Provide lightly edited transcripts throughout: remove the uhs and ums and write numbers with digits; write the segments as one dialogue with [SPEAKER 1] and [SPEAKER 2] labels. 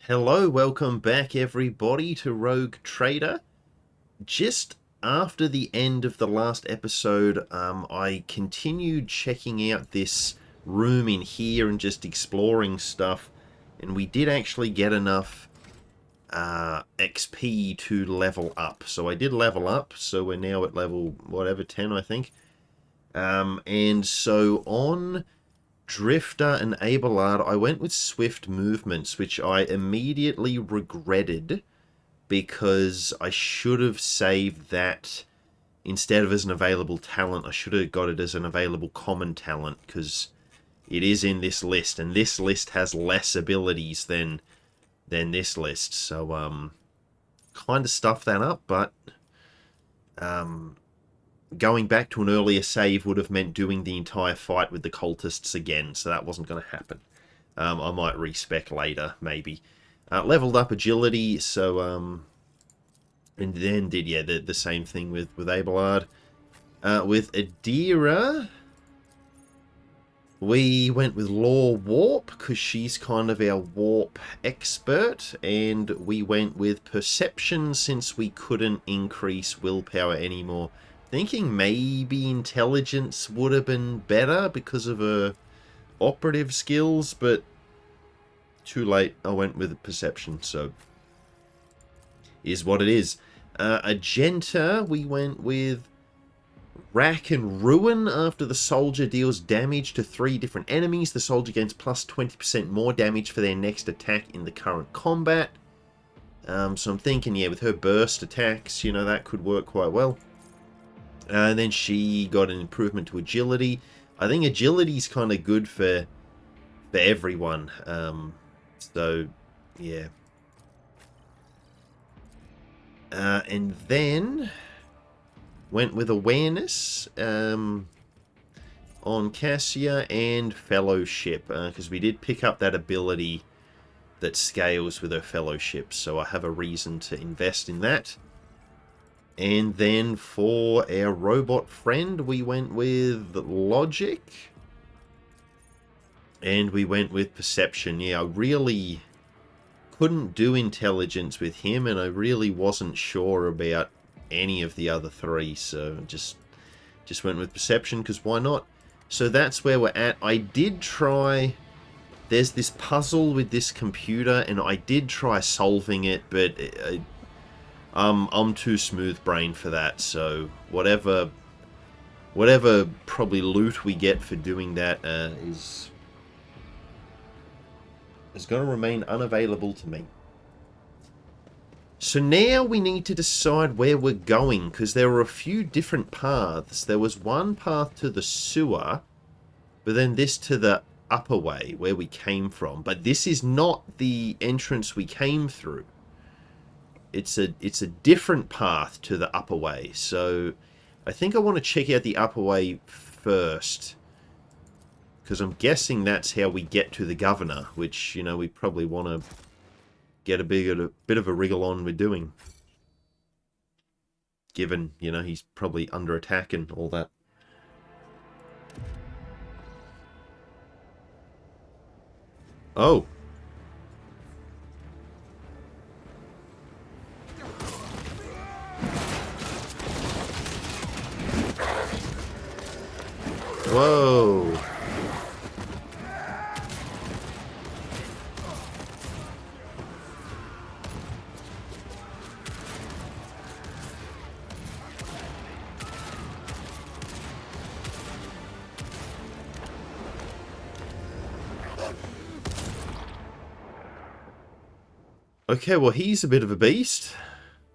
[SPEAKER 1] Hello, welcome back everybody to Rogue Trader. Just after the end of the last episode, I continued checking out this room in here and just exploring stuff, and we did actually get enough XP to level up. So I did level up, so we're now at level, whatever, 10 I think. And so on Drifter and Abelard, I went with Swift Movements, which I immediately regretted because I should have saved that instead of as an available talent. I should have got it as an available common talent because it is in this list, and this list has less abilities than this list. So kind of stuffed that up, but going back to an earlier save would have meant doing the entire fight with the cultists again, so that wasn't going to happen. I might respec later, maybe. Leveled up agility, so and then did the same thing with Abelard. With Adira, we went with Law Warp because she's kind of our warp expert, and we went with Perception since we couldn't increase willpower anymore. Thinking maybe intelligence would have been better because of her operative skills, but too late. I went with perception, so is what it is. Agenta, we went with Rack and Ruin. After the soldier deals damage to 3 different enemies, the soldier gains plus 20% more damage for their next attack in the current combat. So I'm thinking, yeah, with her burst attacks, you know, that could work quite well. And then she got an improvement to agility. I think agility's kind of good for everyone. So, yeah. And then went with awareness on Cassia and fellowship, because we did pick up that ability that scales with her fellowship. So I have a reason to invest in that. And then for our robot friend, we went with logic. And we went with perception. Yeah, I really couldn't do intelligence with him, and I really wasn't sure about any of the other 3. So just went with perception, because why not? So that's where we're at. I did try... There's this puzzle with this computer, and I did try solving it, but... I'm too smooth-brained for that, so whatever probably loot we get for doing that is going to remain unavailable to me. So now we need to decide where we're going, because there were a few different paths. There was one path to the sewer, but then this to the upper way, where we came from. But this is not the entrance we came through. It's a different path to the upper way, so I think I want to check out the upper way first, because I'm guessing that's how we get to the governor, which, you know, we probably want to get a bit of a wriggle on with doing, given, you know, he's probably under attack and all that. Oh. Whoa. Okay, well, he's a bit of a beast.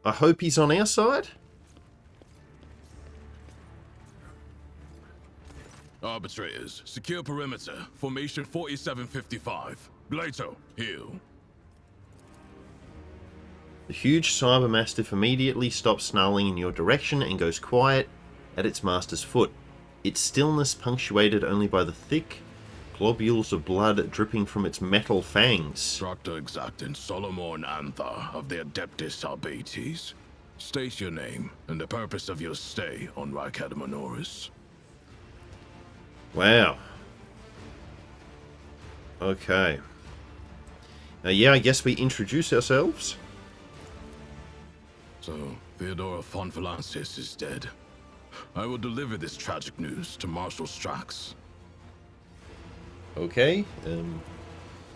[SPEAKER 1] I hope he's on our side.
[SPEAKER 2] Arbitrators, secure perimeter. Formation 4755. Glato, heal.
[SPEAKER 1] The huge cyber mastiff immediately stops snarling in your direction and goes quiet at its master's foot. Its stillness punctuated only by the thick globules of blood dripping from its metal fangs.
[SPEAKER 2] Proctor Exactin Solomon Antha of the Adeptus Albates. State your name and the purpose of your stay on Rykad Minoris.
[SPEAKER 1] Wow. Okay. Yeah, I guess we introduce ourselves.
[SPEAKER 2] So, Theodora von Valancius is dead. I will deliver this tragic news to Marshal Strax.
[SPEAKER 1] Okay.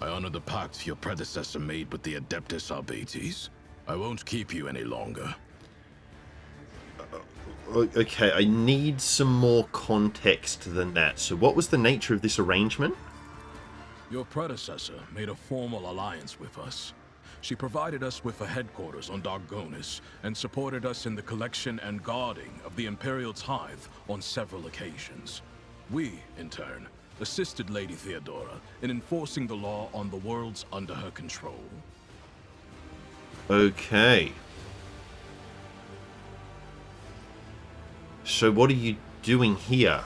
[SPEAKER 2] I honor the pact your predecessor made with the Adeptus Arbates. I won't keep you any longer.
[SPEAKER 1] Okay, I need some more context than that. So what was the nature of this arrangement?
[SPEAKER 2] Your predecessor made a formal alliance with us. She provided us with a headquarters on Dargonis and supported us in the collection and guarding of the Imperial Tithe on several occasions. We, in turn, assisted Lady Theodora in enforcing the law on the worlds under her control.
[SPEAKER 1] Okay. So what are you doing here?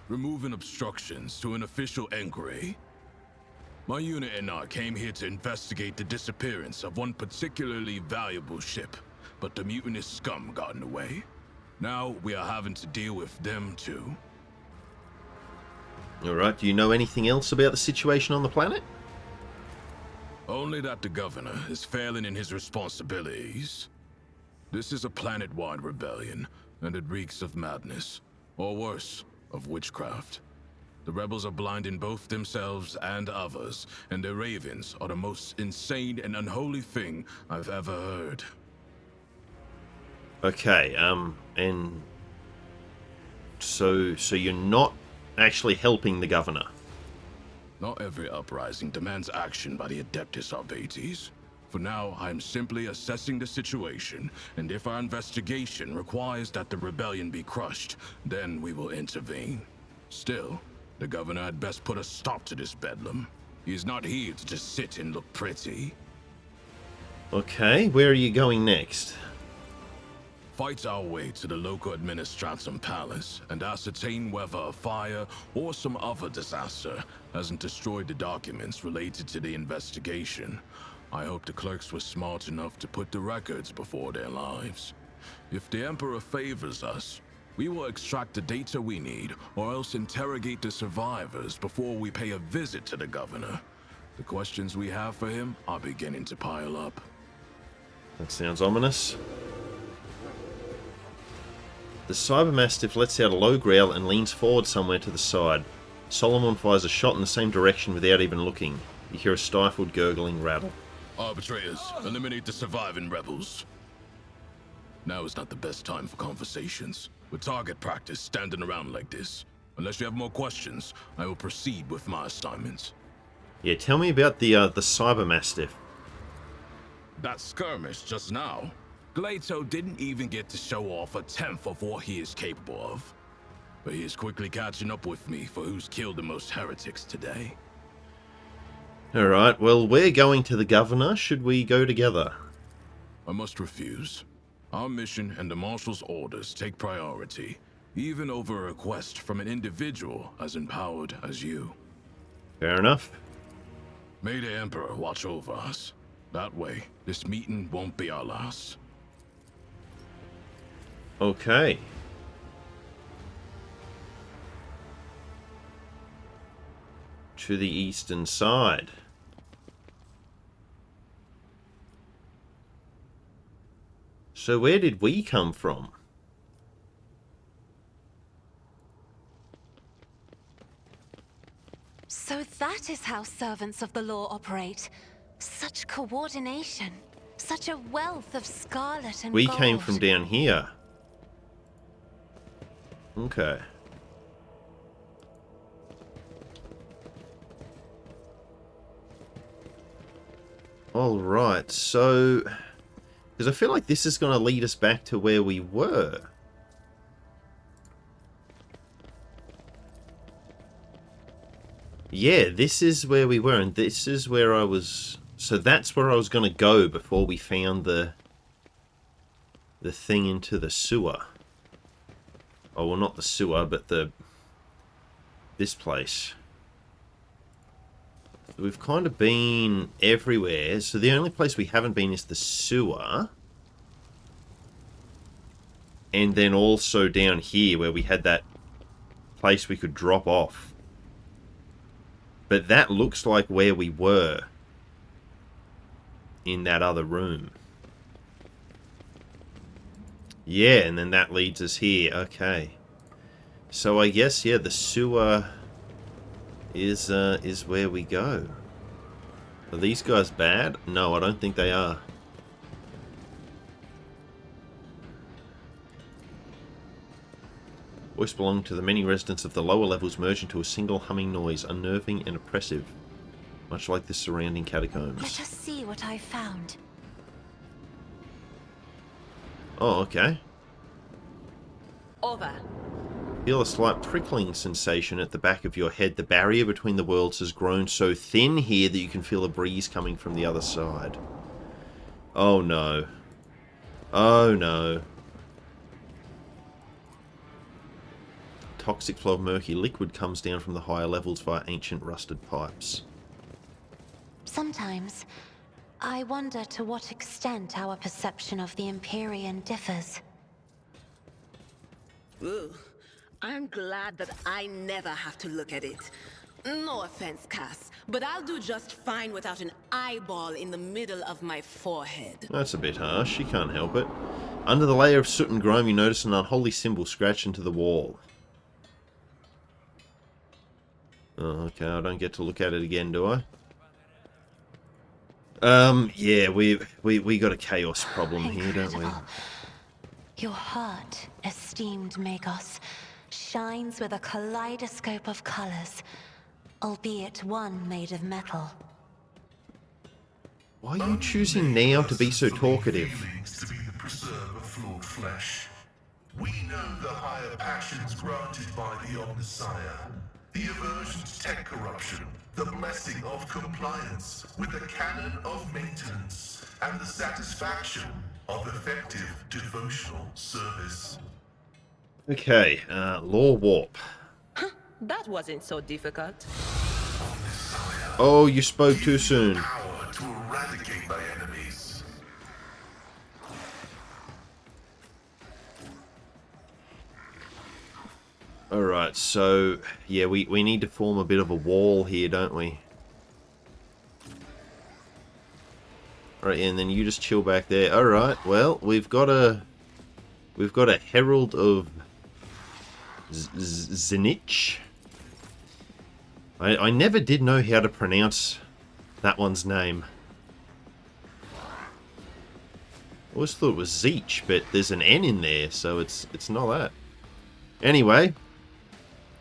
[SPEAKER 2] Removing obstructions to an official inquiry. My unit and I came here to investigate the disappearance of one particularly valuable ship, but the mutinous scum got in the way. Now we are having to deal with them too.
[SPEAKER 1] Alright, do you know anything else about the situation on the planet?
[SPEAKER 2] Only that the governor is failing in his responsibilities. This is a planet-wide rebellion, and it reeks of madness, or worse, of witchcraft. The rebels are blinding both themselves and others, and their ravens are the most insane and unholy thing I've ever heard.
[SPEAKER 1] Okay, and so you're not actually helping the governor?
[SPEAKER 2] Not every uprising demands action by the Adeptus Arbates. For now, I am simply assessing the situation, and if our investigation requires that the rebellion be crushed, then we will intervene. Still, the governor had best put a stop to this bedlam. He is not here to just sit and look pretty.
[SPEAKER 1] Okay, where are you going next?
[SPEAKER 2] Fight our way to the local administratum palace and ascertain whether a fire or some other disaster hasn't destroyed the documents related to the investigation. I hope the clerks were smart enough to put the records before their lives. If the Emperor favors us, we will extract the data we need, or else interrogate the survivors before we pay a visit to the governor. The questions we have for him are beginning to pile up.
[SPEAKER 1] That sounds ominous. The Cybermastiff lets out a low growl and leans forward somewhere to the side. Solomon fires a shot in the same direction without even looking. You hear a stifled, gurgling rattle.
[SPEAKER 2] Arbitrators, eliminate the surviving rebels. Now is not the best time for conversations. With target practice standing around like this. Unless you have more questions, I will proceed with my assignments.
[SPEAKER 1] Yeah, tell me about the Cybermastiff.
[SPEAKER 2] That skirmish just now. Glato didn't even get to show off a tenth of what he is capable of. But he is quickly catching up with me for who's killed the most heretics today.
[SPEAKER 1] Alright, well, we're going to the governor. Should we go together?
[SPEAKER 2] I must refuse. Our mission and the Marshal's orders take priority, even over a request from an individual as empowered as you.
[SPEAKER 1] Fair enough.
[SPEAKER 2] May the Emperor watch over us. That way, this meeting won't be our last.
[SPEAKER 1] Okay. To the eastern side. So where did we come from?
[SPEAKER 3] So that is how servants of the law operate. Such coordination. Such a wealth of scarlet and
[SPEAKER 1] We
[SPEAKER 3] gold.
[SPEAKER 1] came from down here. Okay. Alright, so... because I feel like this is going to lead us back to where we were. Yeah, this is where we were, and this is where I was... so that's where I was going to go before we found the thing into the sewer. Oh, well, not the sewer, but this place. We've kind of been everywhere, so the only place we haven't been is the sewer. And then also down here where we had that place we could drop off. But that looks like where we were. in that other room. Yeah, and then that leads us here. Okay. So I guess, yeah, the sewer is where we go. Are these guys bad? No, I don't think they are. Voice belonging to the many residents of the lower levels merge into a single humming noise, unnerving and oppressive, much like the surrounding catacombs.
[SPEAKER 3] Let us see what I found.
[SPEAKER 1] Oh, okay.
[SPEAKER 4] Over.
[SPEAKER 1] Feel a slight prickling sensation at the back of your head. The barrier between the worlds has grown so thin here that you can feel a breeze coming from the other side. Oh no. Oh no. Toxic flow of murky liquid comes down from the higher levels via ancient rusted pipes.
[SPEAKER 3] Sometimes, I wonder to what extent our perception of the Empyrean differs.
[SPEAKER 4] Ooh, I'm glad that I never have to look at it. No offense, Cass, but I'll do just fine without an eyeball in the middle of my forehead.
[SPEAKER 1] That's a bit harsh, you can't help it. Under the layer of soot and grime you notice an unholy symbol scratched into the wall. Oh, okay, I don't get to look at it again, do I? Yeah, we got a chaos problem here, don't we?
[SPEAKER 3] Incredible. Your heart, esteemed Magos, shines with a kaleidoscope of colors, albeit one made of metal.
[SPEAKER 1] Why are you choosing now to be so talkative?
[SPEAKER 5] Feelings to be the preserve of flawed flesh. We know the higher passions granted by the Omnissiah, the aversion to tech corruption, the blessing of compliance with the canon of maintenance, and the satisfaction of effective devotional service.
[SPEAKER 1] Okay, law warp.
[SPEAKER 4] That wasn't so difficult.
[SPEAKER 1] Oh, you spoke too soon.
[SPEAKER 5] Power to eradicate my enemies.
[SPEAKER 1] Alright, so, yeah, we need to form a bit of a wall here, don't we? Alright, and then you just chill back there. Alright, well, we've got a Herald of Tzeentch. I never did know how to pronounce that one's name. I always thought it was Tzeentch, but there's an N in there, so it's not that. Anyway,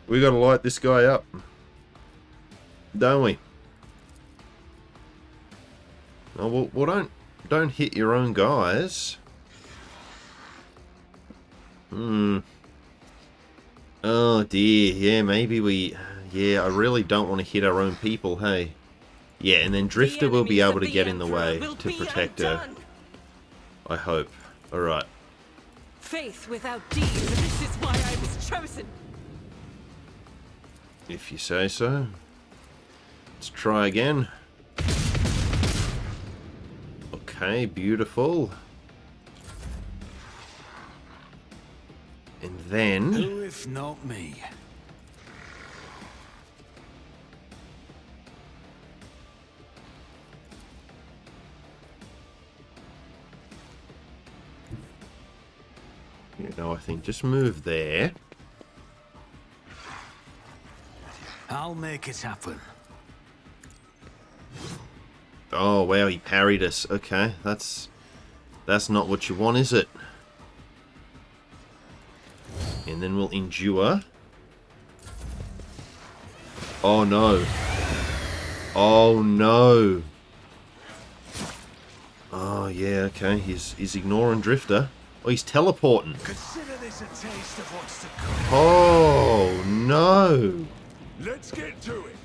[SPEAKER 1] we gotta light this guy up, don't we? Oh, well, don't hit your own guys. Oh dear, yeah, maybe we... Yeah, I really don't want to hit our own people, hey? Yeah, and then Drifter will be able to get in the way to protect her. I hope. Alright.
[SPEAKER 4] Faith without deeds, this is why I was chosen.
[SPEAKER 1] If you say so. Let's try again. Okay, beautiful. And then...
[SPEAKER 6] Who if not me?
[SPEAKER 1] You know, I think just move there.
[SPEAKER 6] I'll make it happen.
[SPEAKER 1] Oh, wow, he parried us. Okay, that's not what you want, is it? And then we'll endure. Oh, no. Oh, no. Oh, yeah, okay. He's ignoring Drifter. Oh, he's teleporting.
[SPEAKER 6] Consider this a taste of what's to come.
[SPEAKER 1] Oh, no.
[SPEAKER 6] Let's get to it.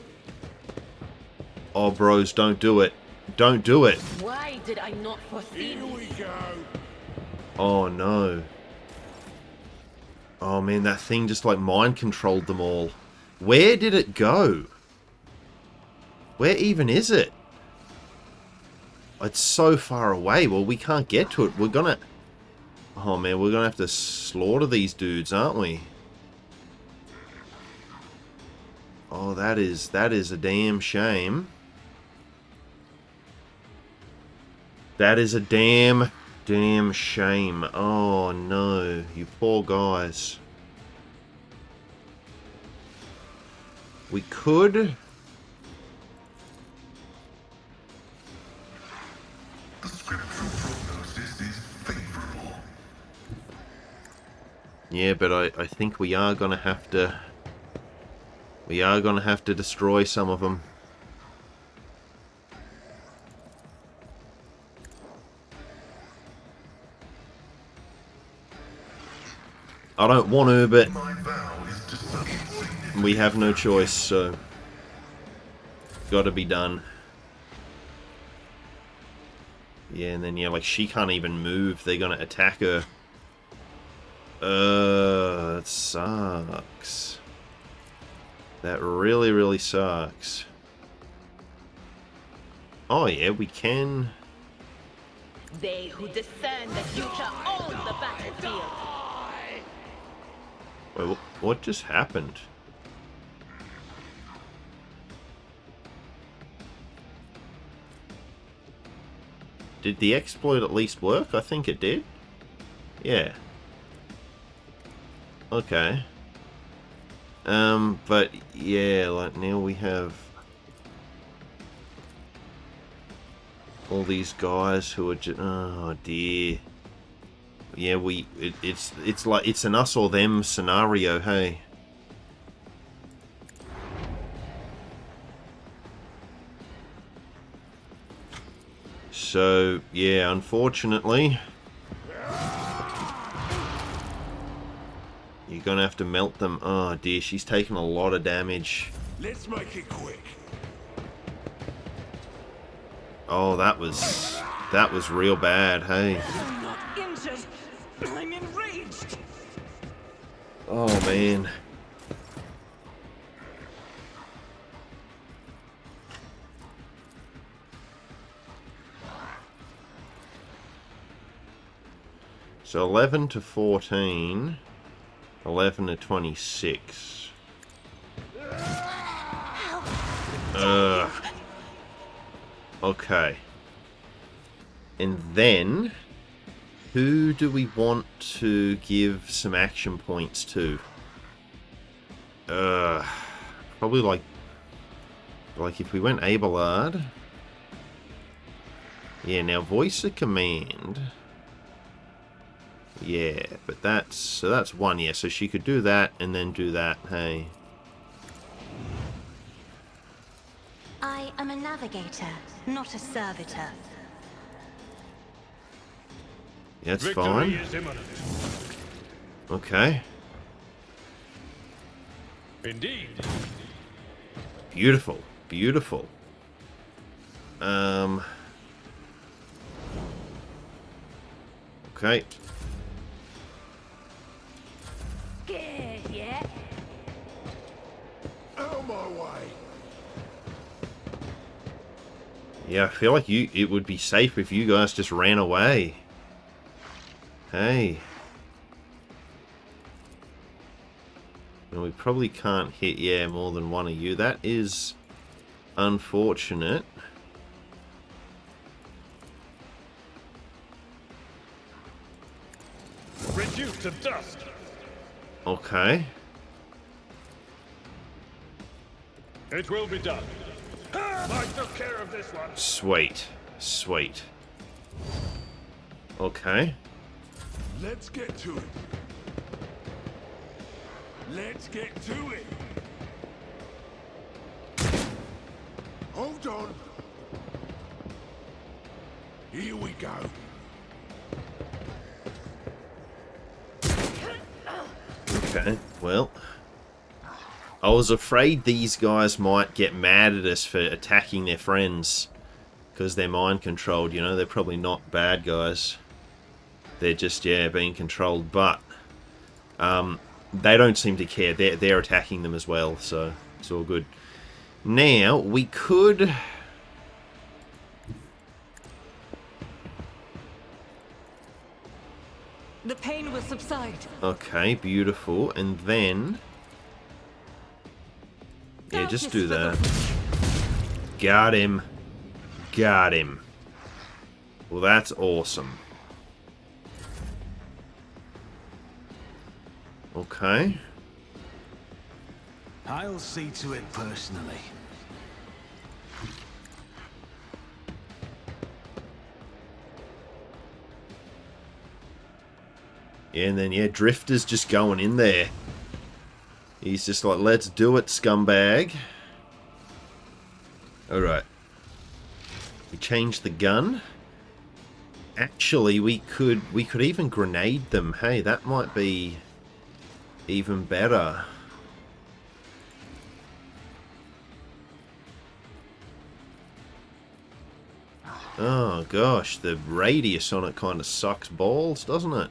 [SPEAKER 1] Oh, bros, don't do it. Don't do it.
[SPEAKER 4] Why did I not foresee
[SPEAKER 6] Here we go.
[SPEAKER 1] Oh, no. Oh, man, that thing just, like, mind-controlled them all. Where did it go? Where even is it? It's so far away. Well, we can't get to it. We're gonna... Oh, man, we're gonna have to slaughter these dudes, aren't we? Oh, that is a damn shame. That is a damn shame. Oh no, you poor guys. We could...
[SPEAKER 5] The scriptural prognosis is favorable.
[SPEAKER 1] Yeah, but I think we are gonna have to... We are gonna have to destroy some of them. I don't want to, but
[SPEAKER 5] My vow is to summon significant
[SPEAKER 1] we have no choice, so... Gotta be done. Yeah, and then, yeah, like, she can't even move. They're gonna attack her. That sucks. That really, really sucks. Oh, yeah, we can...
[SPEAKER 4] They who discern the future own the battlefield.
[SPEAKER 1] Wait, what just happened? Did the exploit at least work? I think it did. Yeah. Okay. But yeah, like now we have all these guys who are just, oh dear. Yeah, it's like it's an us or them scenario, hey. So, yeah, unfortunately, you're gonna have to melt them. Oh dear, she's taken a lot of damage.
[SPEAKER 6] Let's make it quick.
[SPEAKER 1] Oh, that was real bad, hey.
[SPEAKER 6] I'm not injured. I'm enraged.
[SPEAKER 1] Oh man. So 11 to 14, 11 to 26. Okay. And then, who do we want to give some action points to? Probably like if we went Abelard. Yeah, now voice of command. Yeah, but that's one, yeah, so she could do that and then do that, hey.
[SPEAKER 3] I am a navigator, not a servitor.
[SPEAKER 1] Yeah, that's
[SPEAKER 6] Victory
[SPEAKER 1] fine.
[SPEAKER 6] is imminent.
[SPEAKER 1] Okay.
[SPEAKER 6] Indeed.
[SPEAKER 1] Beautiful. Beautiful. Okay.
[SPEAKER 3] Yeah.
[SPEAKER 6] Out of my way.
[SPEAKER 1] Yeah, I feel like it would be safe if you guys just ran away. Hey. And we probably can't hit, yeah, more than one of you. That is unfortunate.
[SPEAKER 6] Reduced to dust.
[SPEAKER 1] Okay.
[SPEAKER 6] It will be done. I took care of this one.
[SPEAKER 1] Sweet. Sweet. Okay.
[SPEAKER 6] Let's get to it. Let's get to it. Hold on. Here we go.
[SPEAKER 1] Okay, well, I was afraid these guys might get mad at us for attacking their friends because they're mind controlled, you know. They're probably not bad guys. They're just, yeah, being controlled, but they don't seem to care. They're attacking them as well, so it's all good. Now, we could...
[SPEAKER 7] The pain will subside.
[SPEAKER 1] Okay, beautiful. And then... yeah, just do that. Got him. Got him. Well, that's awesome. Okay.
[SPEAKER 8] I'll see to it personally.
[SPEAKER 1] Yeah, and then, yeah, Drifter's just going in there. He's just like, let's do it, scumbag. Alright. We changed the gun. Actually, we could even grenade them. Hey, that might be even better. Oh gosh, the radius on it kind of sucks balls, doesn't it?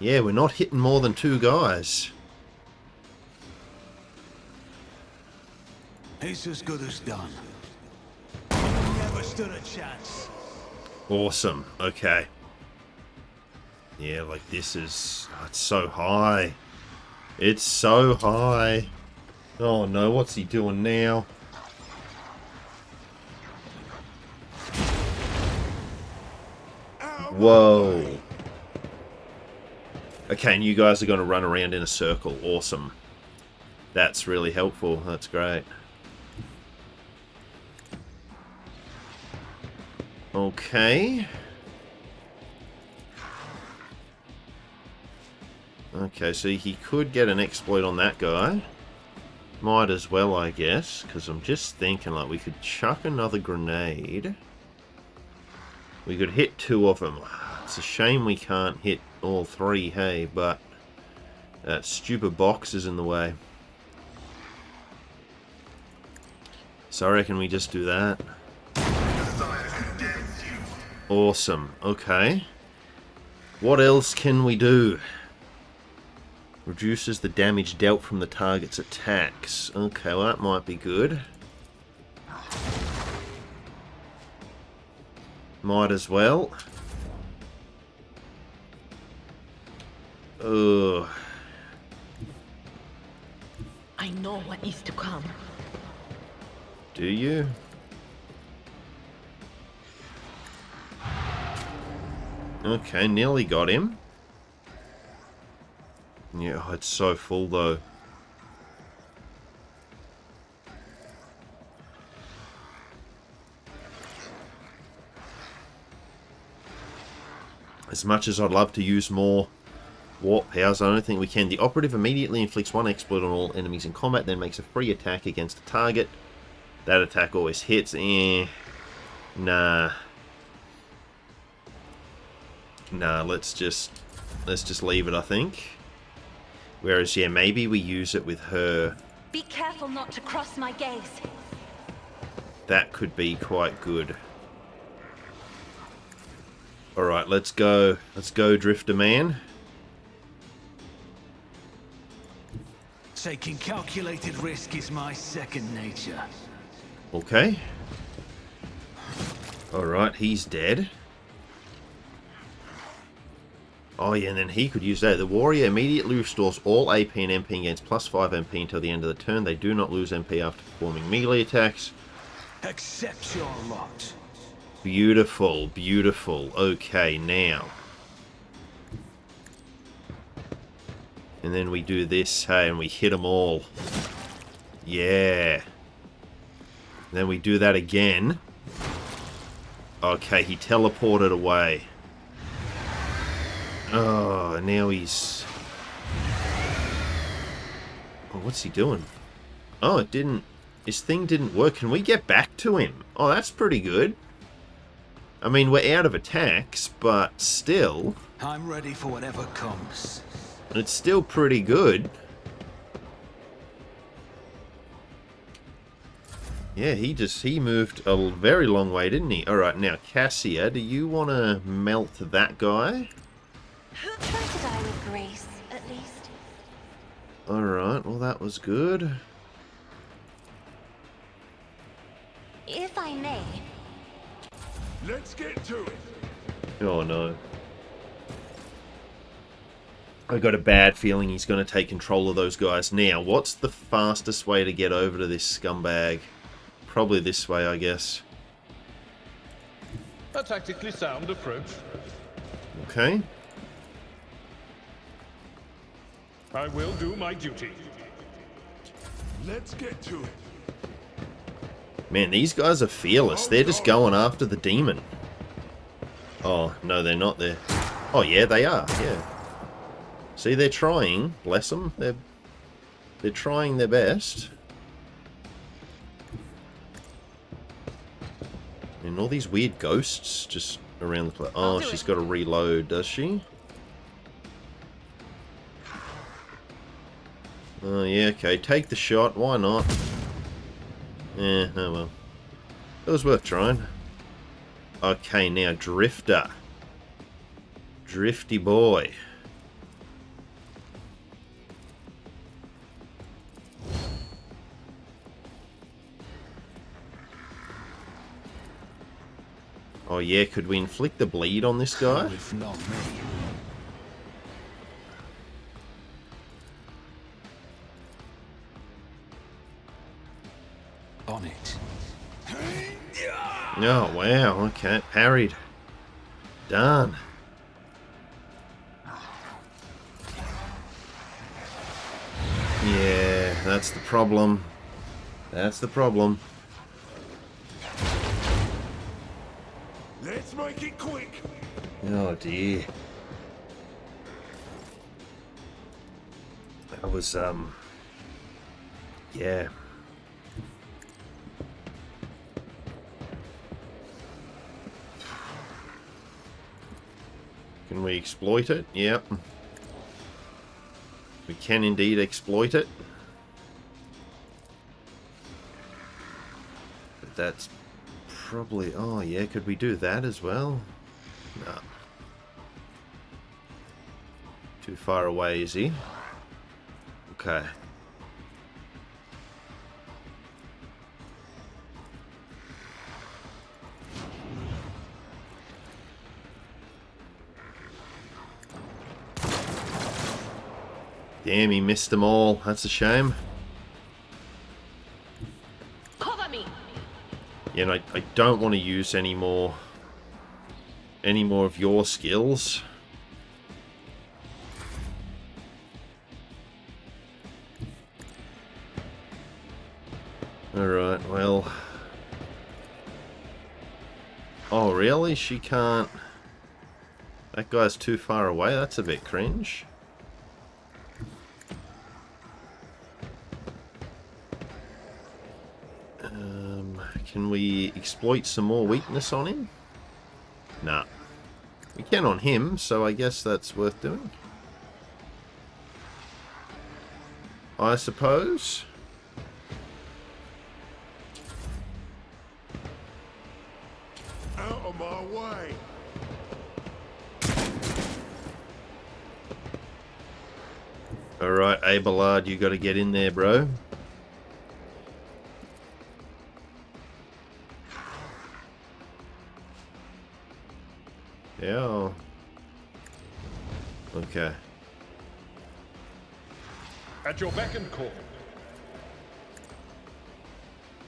[SPEAKER 1] Yeah, we're not hitting more than 2 guys.
[SPEAKER 8] It's as good as done. Never stood a chance.
[SPEAKER 1] Awesome. Okay. Yeah, like this is... oh, it's so high. It's so high. Oh no, what's he doing now? Whoa. Okay, and you guys are going to run around in a circle. Awesome. That's really helpful. That's great. Okay. Okay, so he could get an exploit on that guy. Might as well, I guess, because I'm just thinking, like, we could chuck another grenade. We could hit 2 of them. It's a shame we can't hit all 3, hey, but that stupid box is in the way. So I reckon we just do that. Awesome. Okay. What else can we do? Reduces the damage dealt from the target's attacks. Okay, well that might be good. Might as well. Ugh.
[SPEAKER 9] I know what is to come.
[SPEAKER 1] Do you? Okay, nearly got him. Yeah, oh, it's so full though. As much as I'd love to use more warp powers, I don't think we can. The operative immediately inflicts 1 exploit on all enemies in combat, then makes a free attack against a target. That attack always hits. Nah. Nah, let's just leave it, I think. Whereas, yeah, maybe we use it with her.
[SPEAKER 3] Be careful not to cross my gaze.
[SPEAKER 1] That could be quite good. Alright, let's go. Let's go, Drifter Man.
[SPEAKER 8] Taking calculated risk is my second nature.
[SPEAKER 1] Okay. Alright, he's dead. Oh yeah, and then he could use that. The warrior immediately restores all AP and MP against +5 MP until the end of the turn. They do not lose MP after performing melee attacks.
[SPEAKER 8] Accept your lot.
[SPEAKER 1] Beautiful, beautiful. Okay, now. And then we do this, hey, and we hit them all. Yeah. And then we do that again. Okay, he teleported away. Oh, now he's... oh, what's he doing? Oh, it didn't... his thing didn't work. Can we get back to him? Oh, that's pretty good. I mean, we're out of attacks, but still...
[SPEAKER 8] I'm ready for whatever comes.
[SPEAKER 1] it's still pretty good. Yeah, he moved a very long way, didn't he? Alright, now, Cassia, do you want to melt that guy?
[SPEAKER 3] Try to die with grace, at least.
[SPEAKER 1] Alright, well that was good.
[SPEAKER 3] If I may.
[SPEAKER 2] Let's get to it.
[SPEAKER 1] Oh no. I got a bad feeling he's going to take control of those guys. Now, what's the fastest way to get over to this scumbag? Probably this way, I guess.
[SPEAKER 6] A tactically sound approach.
[SPEAKER 1] Okay.
[SPEAKER 6] I will do my duty.
[SPEAKER 5] Let's get to it.
[SPEAKER 1] Man, these guys are fearless. They're just going after the demon. Oh, no, they're not there. Oh, yeah, they are. Yeah. See, they're trying. Bless them. They're trying their best. And all these weird ghosts just around the place. Oh, she's got to reload, does she? Oh, yeah, okay. Take the shot. Why not? Yeah, oh well. It was worth trying. Okay, now Drifter. Drifty boy. Oh yeah, could we inflict the bleed on this guy?
[SPEAKER 8] If not me. On it.
[SPEAKER 1] Oh wow, okay, parried. Done. Yeah, that's the problem. That's the problem.
[SPEAKER 5] Let's make it quick.
[SPEAKER 1] Oh dear. That was yeah. Can we exploit it? Yep. We can indeed exploit it. But that's probably... Oh, yeah, could we do that as well? No. Too far away, is he? Okay. Damn, he missed them all. That's a shame.
[SPEAKER 9] Cover me.
[SPEAKER 1] Yeah, and I don't want to use any more of your skills. Alright, well... Oh, really? She can't... That guy's too far away? That's a bit cringe. Can we exploit some more weakness on him? Nah. We can on him, so I guess that's worth doing. I suppose.
[SPEAKER 5] Out of my way.
[SPEAKER 1] Alright, Abelard, you gotta get in there, bro. Yeah. Okay.
[SPEAKER 6] At your beck and call.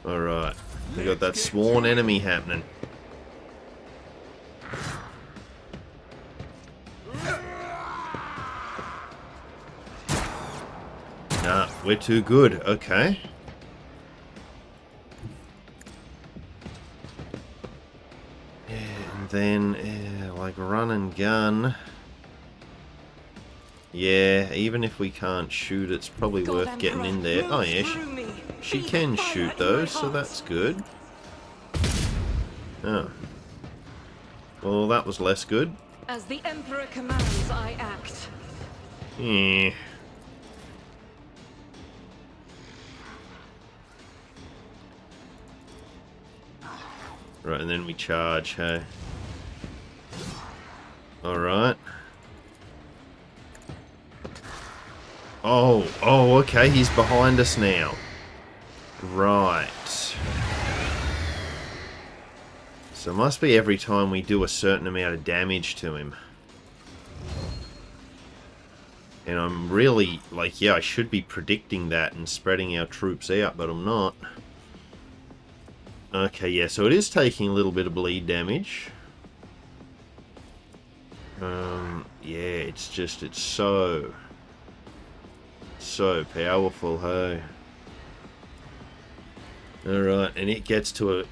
[SPEAKER 1] Alright. We got that sworn enemy happening. Nah, we're too good. Okay. And then, like run and gun. Yeah, even if we can't shoot, it's probably worth getting in there. Oh yeah, she can shoot though, so that's good. Oh. Well, that was less good.
[SPEAKER 7] As the Emperor commands, I act.
[SPEAKER 1] Yeah. Right, and then we charge, hey. Alright. Oh, okay, he's behind us now. Right. So it must be every time we do a certain amount of damage to him. And I'm really, like, yeah, I should be predicting that and spreading our troops out, but I'm not. Okay, yeah, so it is taking a little bit of bleed damage. Yeah, it's just, it's so powerful, hey. Alright, and it gets to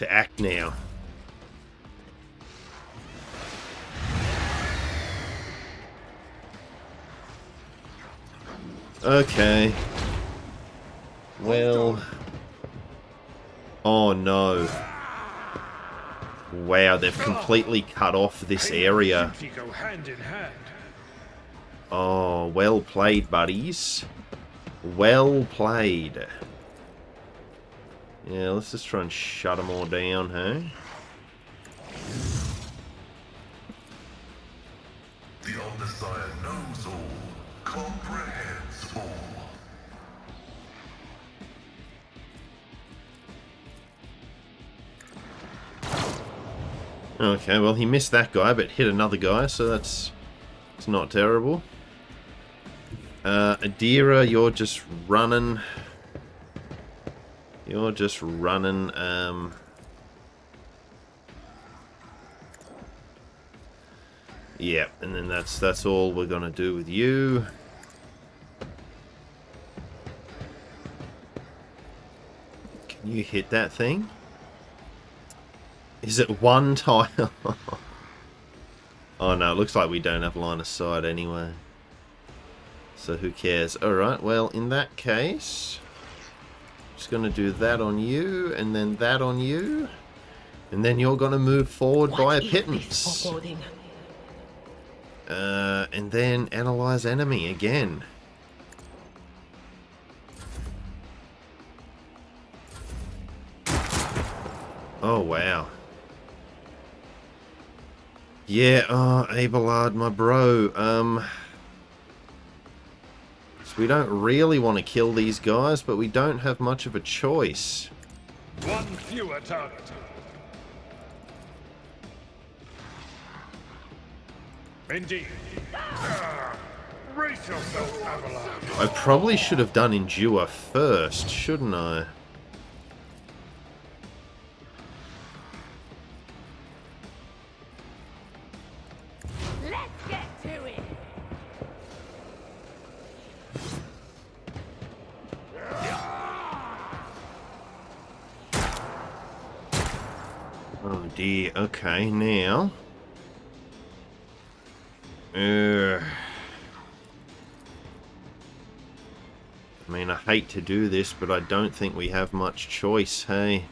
[SPEAKER 1] act now. Okay. Well. Oh no. Wow, they've completely cut off this area.
[SPEAKER 6] Go hand in hand.
[SPEAKER 1] Oh, well played, buddies. Well played. Yeah, let's just try and shut them all down, hey?
[SPEAKER 5] The Omnissiah knows all, comprehends all.
[SPEAKER 1] Okay, well, he missed that guy, but hit another guy, so it's not terrible. Adira, you're just running. You're just running. Yeah, and then that's all we're gonna do with you. Can you hit that thing? Is it one tile? Oh no, it looks like we don't have line of sight anyway. So who cares? Alright, well, in that case, just going to do that on you, and then that on you. And then you're going to move forward by a pittance. And then analyze enemy again. Oh, wow. Yeah, oh, Abelard, my bro. So we don't really want to kill these guys, but we don't have much of a choice.
[SPEAKER 6] One fewer target. Indeed. Brace yourself, Abelard.
[SPEAKER 1] I probably should have done Endure first, shouldn't I? Oh dear, okay, now. I mean, I hate to do this, but I don't think we have much choice, hey?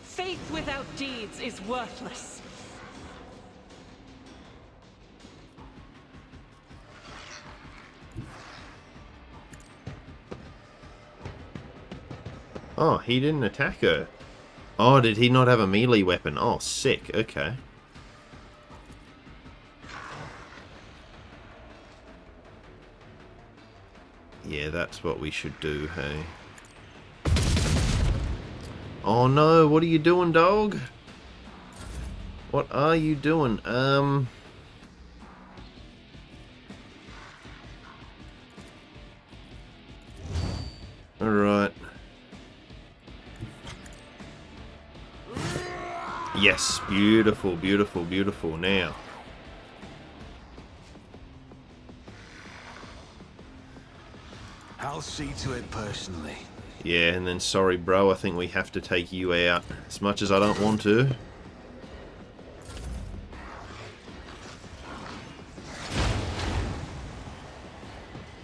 [SPEAKER 7] Faith without deeds is worthless.
[SPEAKER 1] Oh, he didn't attack her. Oh, did he not have a melee weapon? Oh, sick. Okay. Yeah, that's what we should do, hey? Oh no, what are you doing, dog? What are you doing? Alright. Yes, beautiful, beautiful, beautiful. Now.
[SPEAKER 8] I'll see to it personally.
[SPEAKER 1] Yeah, and then sorry, bro, I think we have to take you out. As much as I don't want to.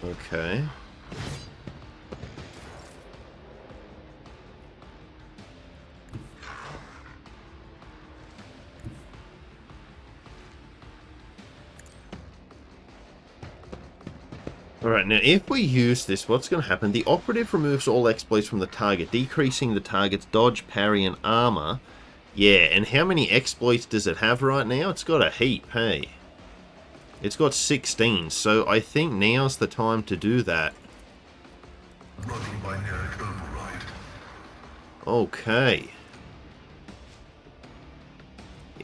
[SPEAKER 1] Okay. Alright, now if we use this, what's going to happen? The operative removes all exploits from the target, decreasing the target's dodge, parry, and armor. Yeah, and how many exploits does it have right now? It's got a heap, hey? It's got 16, so I think now's the time to do that.
[SPEAKER 5] Running binaric override.
[SPEAKER 1] Okay.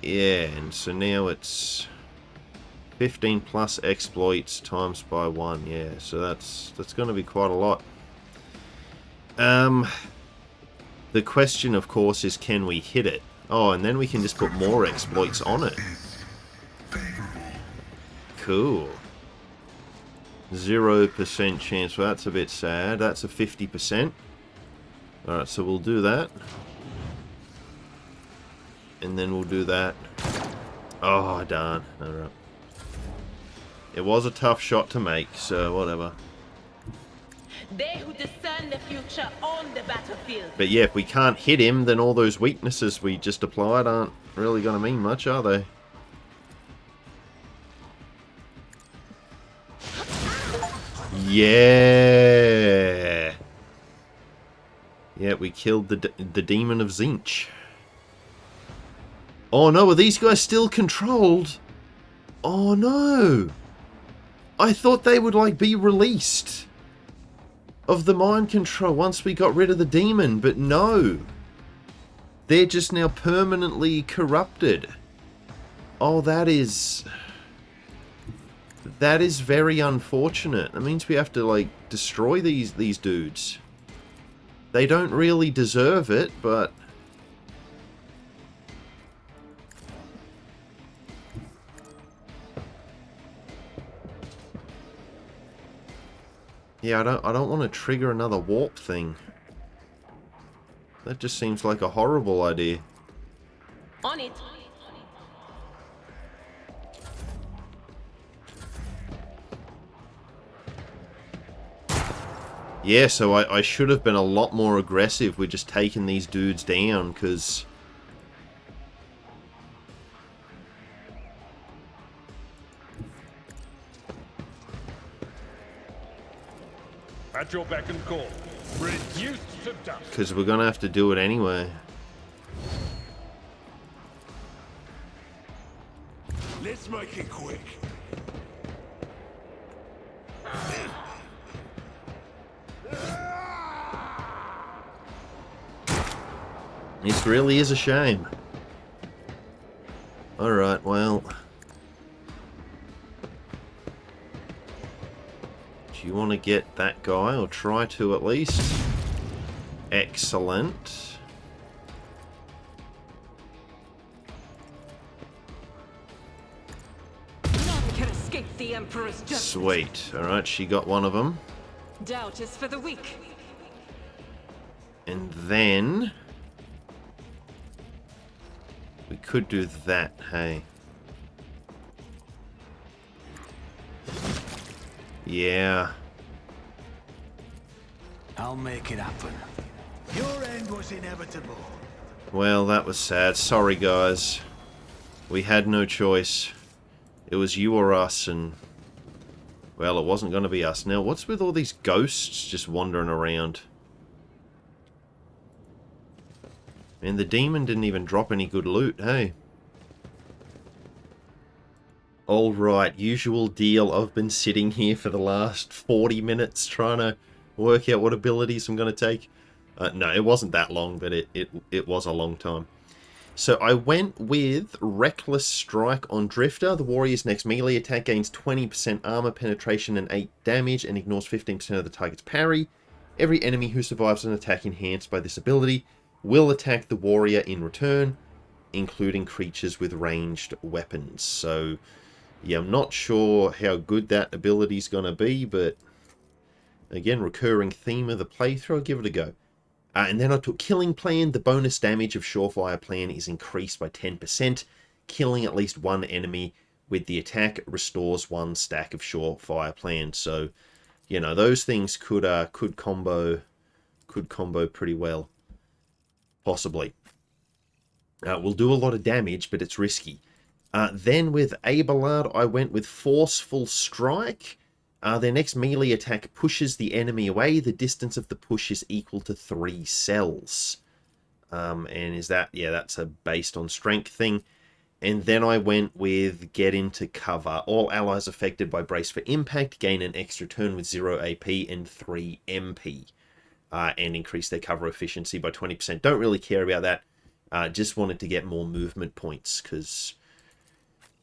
[SPEAKER 1] Yeah, and so now it's 15 plus exploits times by 1. Yeah, so that's going to be quite a lot. The question, of course, is can we hit it? Oh, and then we can just put more exploits on it. Cool. 0% chance. Well, that's a bit sad. That's a 50%. Alright, so we'll do that. And then we'll do that. Oh, darn. Alright. It was a tough shot to make, so whatever.
[SPEAKER 9] They who discern the future on the battlefield.
[SPEAKER 1] But yeah, if we can't hit him, then all those weaknesses we just applied aren't really going to mean much, are they? Yeah! Yeah, we killed the demon of Tzeentch. Oh no, are these guys still controlled? Oh no! I thought they would, like, be released of the mind control once we got rid of the demon, but no. They're just now permanently corrupted. Oh, that is very unfortunate. That means we have to, like, destroy these dudes. They don't really deserve it, but yeah, I don't want to trigger another warp thing. That just seems like a horrible idea.
[SPEAKER 9] On it.
[SPEAKER 1] Yeah, so I should have been a lot more aggressive with just taking these dudes down, because
[SPEAKER 6] At your beck and call. Reduced to dust.
[SPEAKER 1] because we're going to have to do it anyway.
[SPEAKER 8] Let's make it quick.
[SPEAKER 1] This really is a shame. Alright, well. Do you want to get that guy, or try to at least? Excellent.
[SPEAKER 7] None can escape the Emperor's judgment.
[SPEAKER 1] Sweet. Alright, she got one of them.
[SPEAKER 7] Doubt is for the weak.
[SPEAKER 1] And then we could do that, hey. Yeah.
[SPEAKER 8] I'll make it happen. Your end was inevitable.
[SPEAKER 1] Well, that was sad. Sorry, guys. We had no choice. It was you or us, and well, it wasn't going to be us. Now, what's with all these ghosts just wandering around? And the demon didn't even drop any good loot, hey? Alright, usual deal. I've been sitting here for the last 40 minutes trying to work out what abilities I'm going to take. No, it wasn't that long, but it was a long time. So I went with Reckless Strike on Drifter. The warrior's next melee attack gains 20% armor penetration and 8 damage and ignores 15% of the target's parry. Every enemy who survives an attack enhanced by this ability will attack the warrior in return, including creatures with ranged weapons. So, yeah, I'm not sure how good that ability's going to be, but again, recurring theme of the playthrough, I'll give it a go. And then I took Killing Plan. The bonus damage of Surefire Plan is increased by 10%. Killing at least one enemy with the attack restores 1 stack of Surefire Plan. So, you know, those things could combo pretty well. Possibly. We'll do a lot of damage, but it's risky. Then with Abelard, I went with Forceful Strike. Their next melee attack pushes the enemy away. The distance of the push is equal to 3 cells. And is that... yeah, that's a based on strength thing. And then I went with Get Into Cover. All allies affected by Brace for Impact gain an extra turn with 0 AP and 3 MP. And increase their cover efficiency by 20%. Don't really care about that. Just wanted to get more movement points, because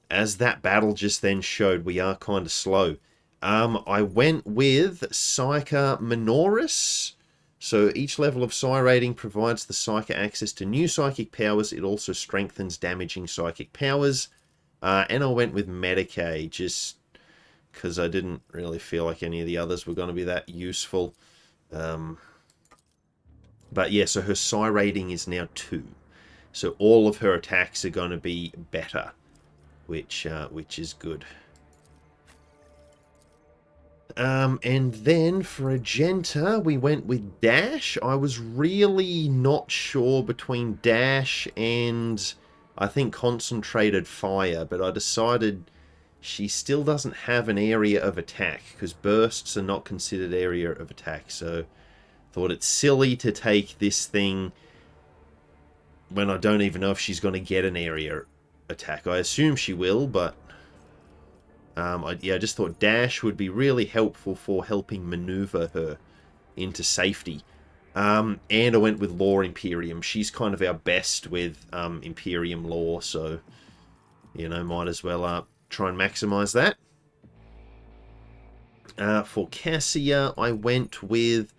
[SPEAKER 1] as that battle just then showed, we are kind of slow. I went with Rykad Minoris. So each level of Psi rating provides the Psyker access to new psychic powers. It also strengthens damaging psychic powers. And I went with Medicaid, just because I didn't really feel like any of the others were going to be that useful. But yeah, so her Psi rating is now 2. So all of her attacks are going to be better, which is good. And then for Agenta, we went with Dash. I was really not sure between Dash and, I think, Concentrated Fire, but I decided she still doesn't have an area of attack, because bursts are not considered area of attack. So I thought it's silly to take this thing when I don't even know if she's going to get an area attack. I assume she will, but I just thought Dash would be really helpful for helping maneuver her into safety. And I went with Law Imperium. She's kind of our best with Imperium Law, so, you know, might as well try and maximize that. For Cassia, I went with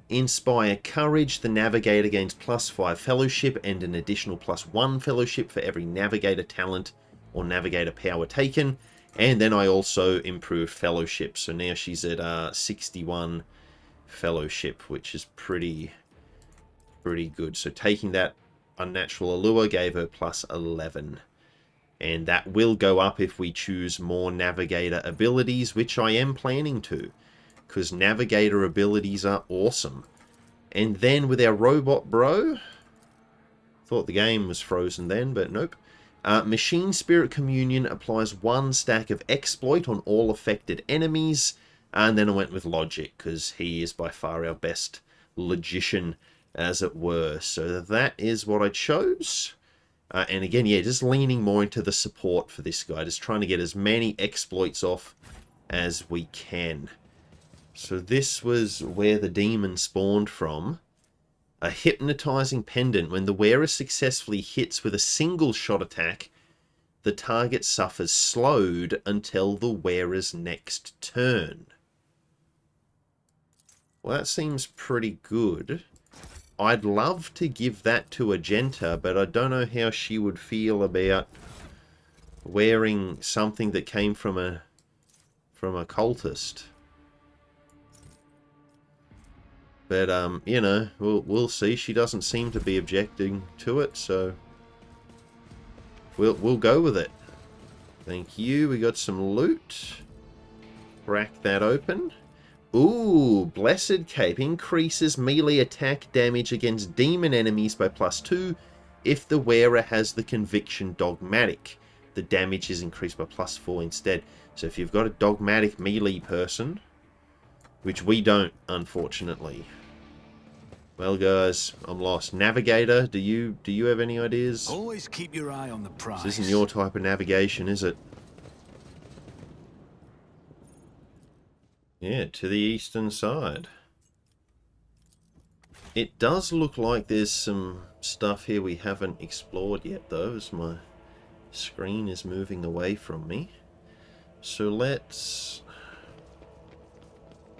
[SPEAKER 1] Inspire Courage. The Navigator gains +5 Fellowship and an additional +1 Fellowship for every Navigator talent or Navigator power taken. And then I also improved Fellowship, so now she's at 61 Fellowship, which is pretty good. So taking that Unnatural Allure gave her +11. And that will go up if we choose more Navigator abilities, which I am planning to, because Navigator abilities are awesome. And then with our Robot Bro, thought the game was frozen then, but nope. Machine Spirit Communion applies 1 stack of Exploit on all affected enemies. And then I went with Logic, because he is by far our best logician, as it were. So that is what I chose. And again, yeah, just leaning more into the support for this guy. Just trying to get as many exploits off as we can. So this was where the demon spawned from. A hypnotizing pendant. When the wearer successfully hits with a single shot attack, the target suffers slowed until the wearer's next turn. Well, that seems pretty good. I'd love to give that to Agenta, but I don't know how she would feel about wearing something that came from a cultist. But, you know, we'll see. She doesn't seem to be objecting to it, so we'll go with it. Thank you. We got some loot. Crack that open. Ooh, Blessed Cape increases melee attack damage against demon enemies by +2 if the wearer has the Conviction Dogmatic. The damage is increased by +4 instead. So if you've got a dogmatic melee person, which we don't, unfortunately. Well, guys, I'm lost. Navigator, do you have any ideas?
[SPEAKER 8] Always keep your eye on the prize.
[SPEAKER 1] This isn't your type of navigation, is it? Yeah, to the eastern side. It does look like there's some stuff here we haven't explored yet, though, as my screen is moving away from me. So let's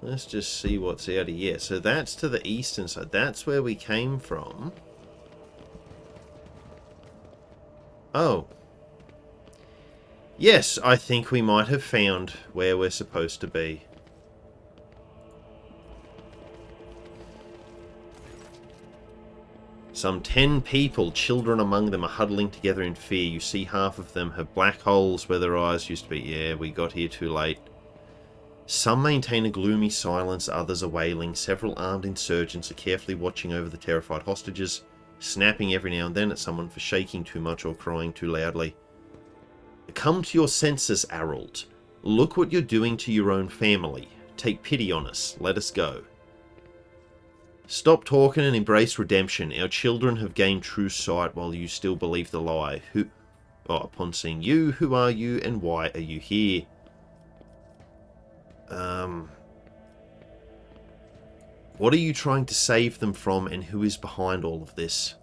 [SPEAKER 1] just see what's out here. So that's to the eastern side. That's where we came from. Oh. Yes, I think we might have found where we're supposed to be. Some 10 people, children among them, are huddling together in fear. You see half of them have black holes where their eyes used to be. Yeah, we got here too late. Some maintain a gloomy silence, others are wailing. Several armed insurgents are carefully watching over the terrified hostages, snapping every now and then at someone for shaking too much or crying too loudly. Come to your senses, Herald. Look what you're doing to your own family. Take pity on us. Let us go. Stop talking and embrace redemption. Our children have gained true sight while you still believe the lie. Upon seeing you, who are you and why are you here? What are you trying to save them from, and who is behind all of this?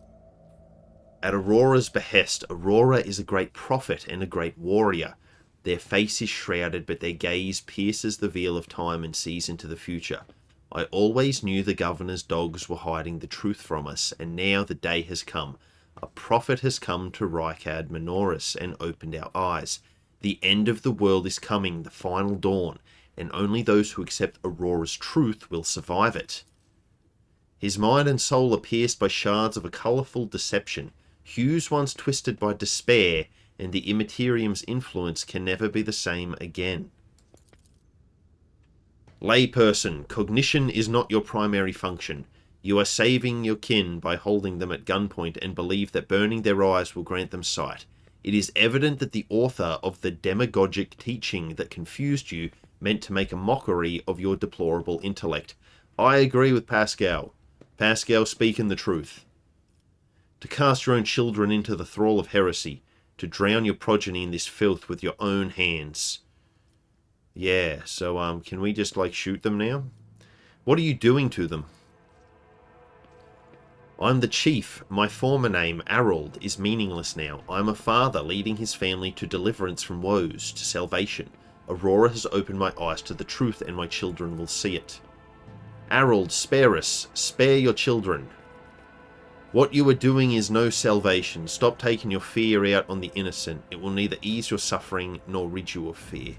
[SPEAKER 1] At Aurora's behest, Aurora is a great prophet and a great warrior. Their face is shrouded, but their gaze pierces the veil of time and sees into the future. I always knew the governor's dogs were hiding the truth from us, and now the day has come. A prophet has come to Rykad Minoris and opened our eyes. The end of the world is coming, the final dawn, and only those who accept Aurora's truth will survive it. His mind and soul are pierced by shards of a colourful deception, hues once twisted by despair, and the Immaterium's influence can never be the same again. Layperson, cognition is not your primary function. You are saving your kin by holding them at gunpoint and believe that burning their eyes will grant them sight. It is evident that the author of the demagogic teaching that confused you meant to make a mockery of your deplorable intellect. I agree with Pascal. Pascal speaking the truth. To cast your own children into the thrall of heresy, to drown your progeny in this filth with your own hands. Yeah, so can we just like shoot them now? What are you doing to them? I'm the chief. My former name, Herald, is meaningless now. I'm a father leading his family to deliverance from woes, to salvation. Aurora has opened my eyes to the truth, and my children will see it. Herald, spare us. Spare your children. What you are doing is no salvation. Stop taking your fear out on the innocent. It will neither ease your suffering nor rid you of fear.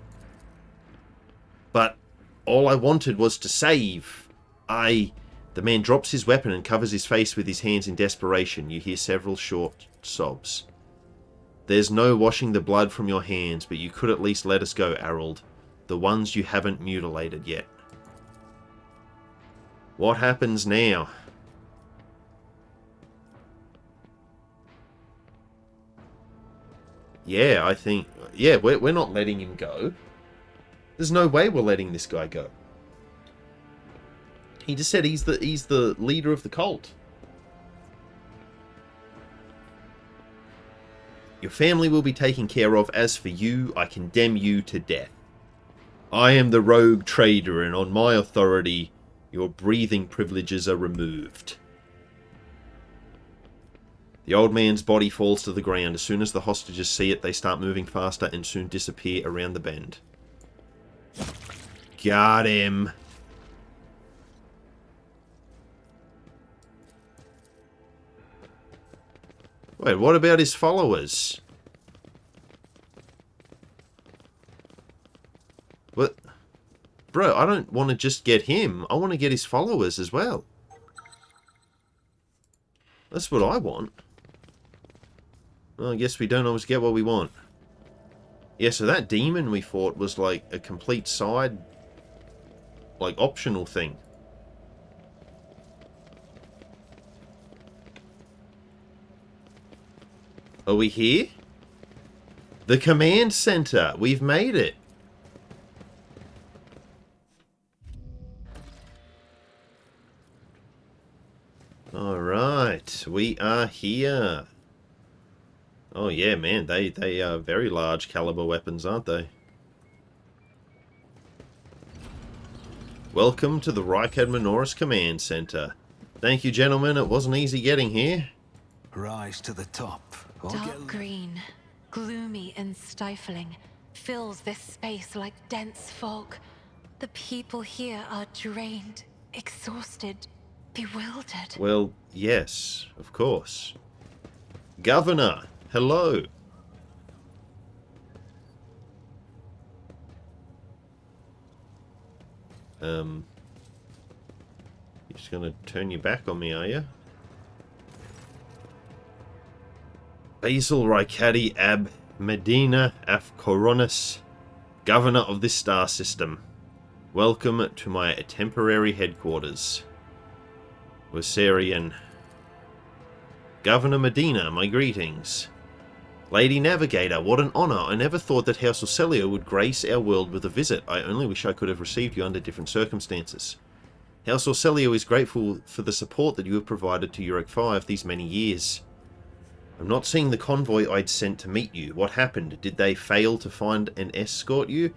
[SPEAKER 1] But all I wanted was to save. The man drops his weapon and covers his face with his hands in desperation. You hear several short sobs. There's no washing the blood from your hands, but you could at least let us go, Herald. The ones you haven't mutilated yet. What happens now? Yeah, I think... Yeah, we're not letting him go. There's no way we're letting this guy go. He just said he's the leader of the cult. Your family will be taken care of. As for you, I condemn you to death. I am the rogue trader, and on my authority, your breathing privileges are removed. The old man's body falls to the ground. As soon as the hostages see it, they start moving faster and soon disappear around the bend. Got him. Wait, what about his followers? What? Bro, I don't want to just get him. I want to get his followers as well. That's what I want. Well, I guess we don't always get what we want. Yeah, so that demon we fought was like a complete side, like optional thing. Are we here? The command center. We've made it. Alright, we are here. Oh yeah, man, they are very large caliber weapons, aren't they? Welcome to the Rykad Minoris Command Center. Thank you, gentlemen. It wasn't easy getting here.
[SPEAKER 8] Rise to the top.
[SPEAKER 3] Dark green, gloomy and stifling, fills this space like dense fog. The people here are drained, exhausted, bewildered.
[SPEAKER 1] Well, yes, of course. Governor, hello. You're just gonna turn your back on me, are you? Basil Rykadi Ab Medina Af Coronis, Governor of this star system. Welcome to my temporary headquarters. Wessarian. Governor Medina, my greetings. Lady Navigator, what an honor. I never thought that House Orcelio would grace our world with a visit. I only wish I could have received you under different circumstances. House Orcelio is grateful for the support that you have provided to Eurek 5 these many years. I'm not seeing the convoy I'd sent to meet you. What happened? Did they fail to find and escort you?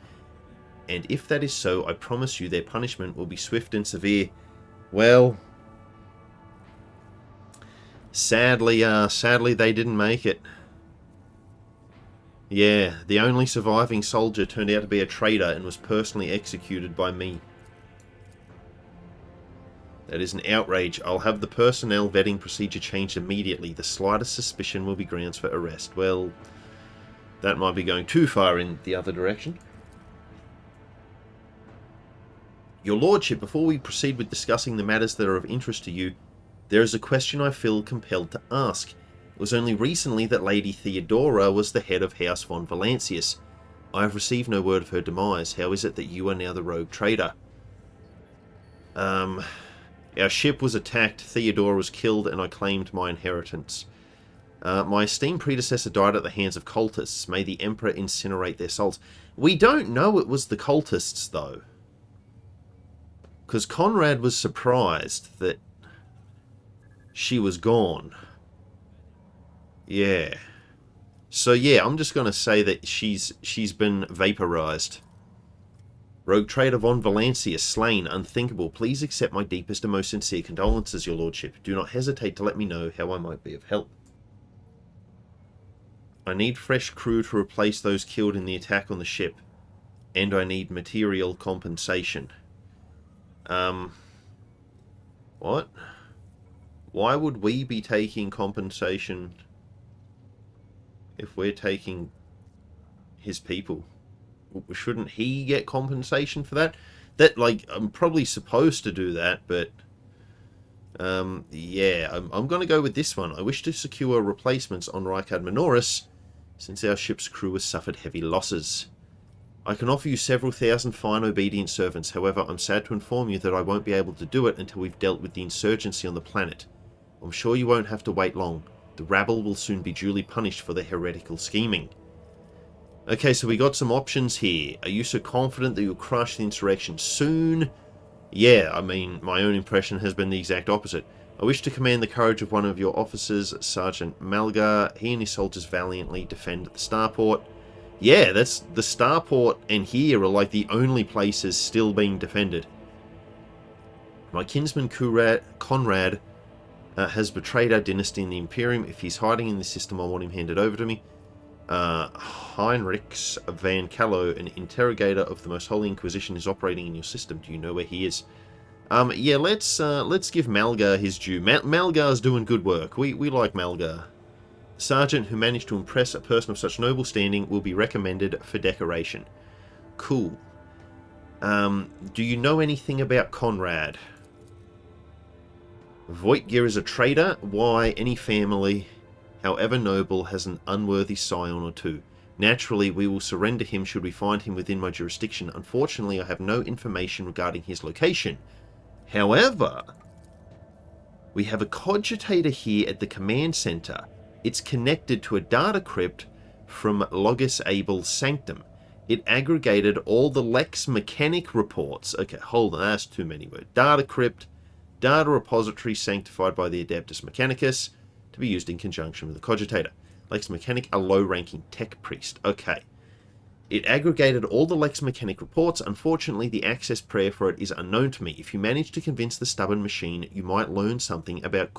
[SPEAKER 1] And if that is so, I promise you their punishment will be swift and severe. Well, Sadly they didn't make it. Yeah, the only surviving soldier turned out to be a traitor and was personally executed by me. That is an outrage. I'll have the personnel vetting procedure changed immediately. The slightest suspicion will be grounds for arrest. Well, that might be going too far in the other direction. Your Lordship, before we proceed with discussing the matters that are of interest to you, there is a question I feel compelled to ask. It was only recently that Lady Theodora was the head of House von Valancius. I have received no word of her demise. How is it that you are now the rogue traitor? Our ship was attacked, Theodora was killed, and I claimed my inheritance. My esteemed predecessor died at the hands of cultists. May the Emperor incinerate their souls. We don't know it was the cultists, though. Because Conrad was surprised that she was gone. Yeah. So yeah, I'm just going to say that she's been vaporized. Rogue Trader von Valancius, slain, unthinkable. Please accept my deepest and most sincere condolences, your lordship. Do not hesitate to let me know how I might be of help. I need fresh crew to replace those killed in the attack on the ship. And I need material compensation. What? Why would we be taking compensation if we're taking his people? Shouldn't he get compensation for that? That, like, I'm probably supposed to do that, but yeah, I'm going to go with this one. I wish to secure replacements on Rykad Minoris, since our ship's crew has suffered heavy losses. I can offer you several thousand fine obedient servants, however, I'm sad to inform you that I won't be able to do it until we've dealt with the insurgency on the planet. I'm sure you won't have to wait long. The rabble will soon be duly punished for their heretical scheming. Okay, so we got some options here. Are you so confident that you'll crush the insurrection soon? Yeah, I mean, my own impression has been the exact opposite. I wish to command the courage of one of your officers, Sergeant Malgar. He and his soldiers valiantly defend the starport. Yeah, that's the starport and here are like the only places still being defended. My kinsman Conrad has betrayed our dynasty in the Imperium. If he's hiding in the system, I want him handed over to me. Heinrichs van Callow, an interrogator of the Most Holy Inquisition, is operating in your system. Do you know where he is? Yeah, let's give Malgar his due. Malgar's doing good work. We like Malgar. The sergeant who managed to impress a person of such noble standing will be recommended for decoration. Cool. Do you know anything about Conrad? Voigtgear is a traitor. Why? Any family, however noble, has an unworthy scion or two. Naturally, we will surrender him should we find him within my jurisdiction. Unfortunately, I have no information regarding his location. However, we have a cogitator here at the command center. It's connected to a data crypt from Logus Abel's Sanctum. It aggregated all the Lex Mechanic reports. Okay, hold on, that's too many words. Data crypt, data repository sanctified by the Adeptus Mechanicus, to be used in conjunction with the cogitator. Lex Mechanic, a low-ranking tech priest. Okay. It aggregated all the Lex Mechanic reports. Unfortunately, the access prayer for it is unknown to me. If you manage to convince the stubborn machine, you might learn something about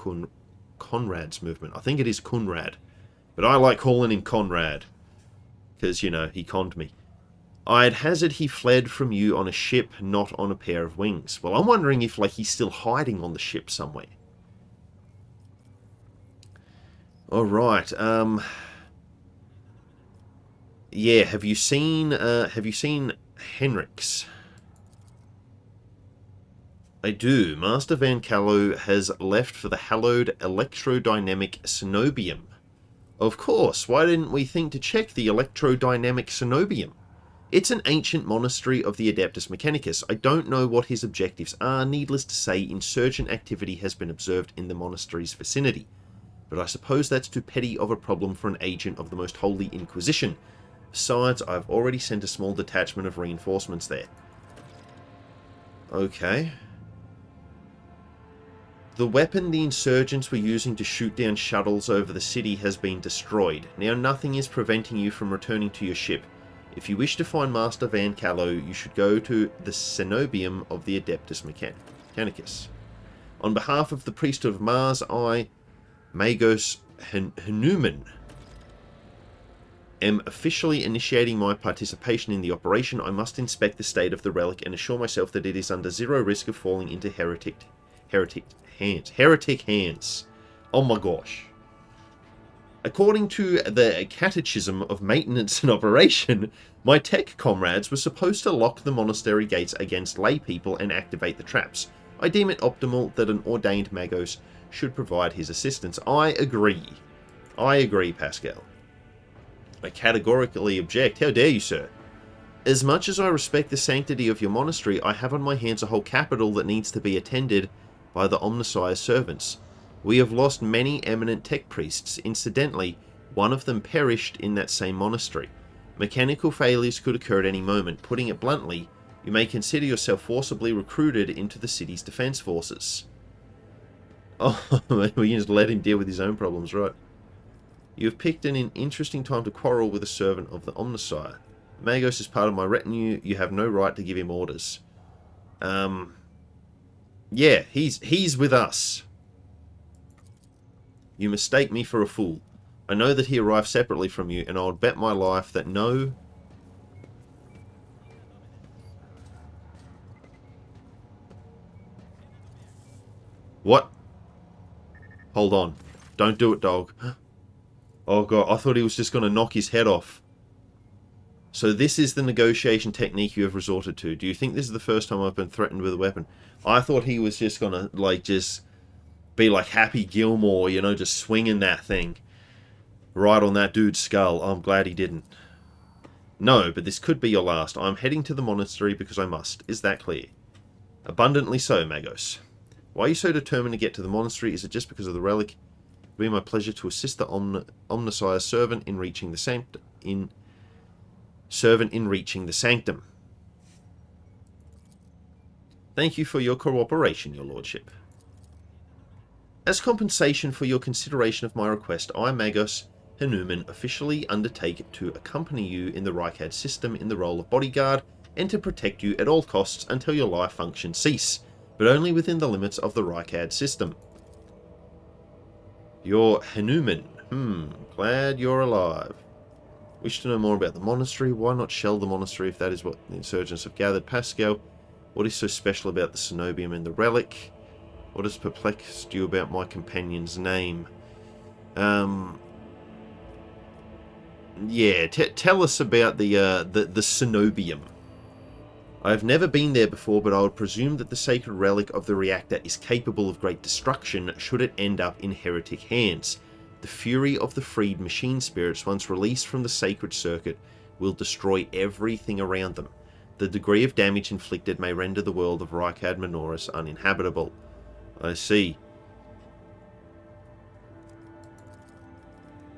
[SPEAKER 1] Conrad's movement. I think it is Conrad. But I like calling him Conrad. Because, you know, he conned me. I'd hazard he fled from you on a ship, not on a pair of wings. Well, I'm wondering if, like, he's still hiding on the ship somewhere. Alright, yeah, have you seen Henrichs? I do. Master Van Callow has left for the hallowed electrodynamic cenobium. Of course, why didn't we think to check the electrodynamic cenobium? It's an ancient monastery of the Adeptus Mechanicus. I don't know what his objectives are. Needless to say, insurgent activity has been observed in the monastery's vicinity. But I suppose that's too petty of a problem for an agent of the Most Holy Inquisition. Besides, I've already sent a small detachment of reinforcements there. Okay. The weapon the insurgents were using to shoot down shuttles over the city has been destroyed. Now nothing is preventing you from returning to your ship. If you wish to find Master Van Callow, you should go to the cenobium of the Adeptus Mechanicus. On behalf of the Priesthood of Mars, I Magos Hanuman. Am officially initiating my participation in the operation. I must inspect the state of the relic and assure myself that it is under zero risk of falling into heretic hands. Oh my gosh. According to the Catechism of Maintenance and Operation, my tech comrades were supposed to lock the monastery gates against lay people and activate the traps. I deem it optimal that an ordained Magos should provide his assistance. I agree. I agree, Pascal. I categorically object. How dare you, sir? As much as I respect the sanctity of your monastery, I have on my hands a whole capital that needs to be attended by the Omnissiah's servants. We have lost many eminent tech priests. Incidentally, one of them perished in that same monastery. Mechanical failures could occur at any moment. Putting it bluntly, you may consider yourself forcibly recruited into the city's defense forces. Oh, we can just let him deal with his own problems, right? You have picked an interesting time to quarrel with a servant of the Omnissiah. Magos is part of my retinue. You have no right to give him orders. Yeah, he's with us. You mistake me for a fool. I know that he arrived separately from you, and I would bet my life that no... What? Hold on. Don't do it, dog. Oh god, I thought he was just going to knock his head off. So this is the negotiation technique you have resorted to. Do you think this is the first time I've been threatened with a weapon? I thought he was just going to, like, just be like Happy Gilmore, you know, just swinging that thing right on that dude's skull. I'm glad he didn't. No, but this could be your last. I'm heading to the monastery because I must. Is that clear? Abundantly so, Magos. Why are you so determined to get to the monastery? Is it just because of the relic? It will be my pleasure to assist the Omnissiah's servant in reaching the sanctum. Thank you for your cooperation, your lordship. As compensation for your consideration of my request, I, Magos Hanuman, officially undertake to accompany you in the Rykad system in the role of bodyguard and to protect you at all costs until your life functions cease, but only within the limits of the Rykad system. You're Hanuman. Glad you're alive. Wish to know more about the monastery? Why not shell the monastery if that is what the insurgents have gathered? Pascal, what is so special about the cenobium and the relic? What has perplexed you about my companion's name? Yeah, tell us about the cenobium. I have never been there before, but I would presume that the sacred relic of the reactor is capable of great destruction should it end up in heretic hands. The fury of the freed machine spirits, once released from the sacred circuit, will destroy everything around them. The degree of damage inflicted may render the world of Rykad Minoris uninhabitable. I see.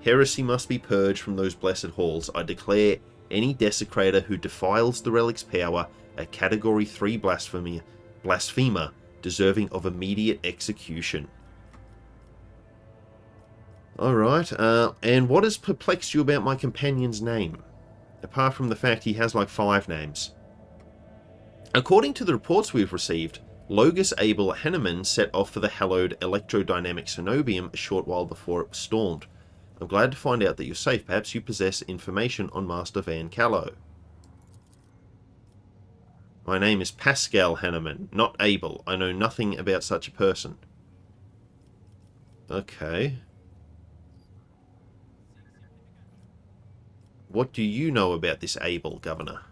[SPEAKER 1] Heresy must be purged from those blessed halls. I declare any desecrator who defiles the relic's power a Category 3 blasphemer deserving of immediate execution. Alright, and what has perplexed you about my companion's name? Apart from the fact he has like 5 names. According to the reports we've received, Logus Abel Hanuman set off for the hallowed electrodynamic cenobium a short while before it was stormed. I'm glad to find out that you're safe. Perhaps you possess information on Master Van Callow. My name is Pascal Hanuman, not Abel. I know nothing about such a person. Okay. What do you know about this Abel, Governor?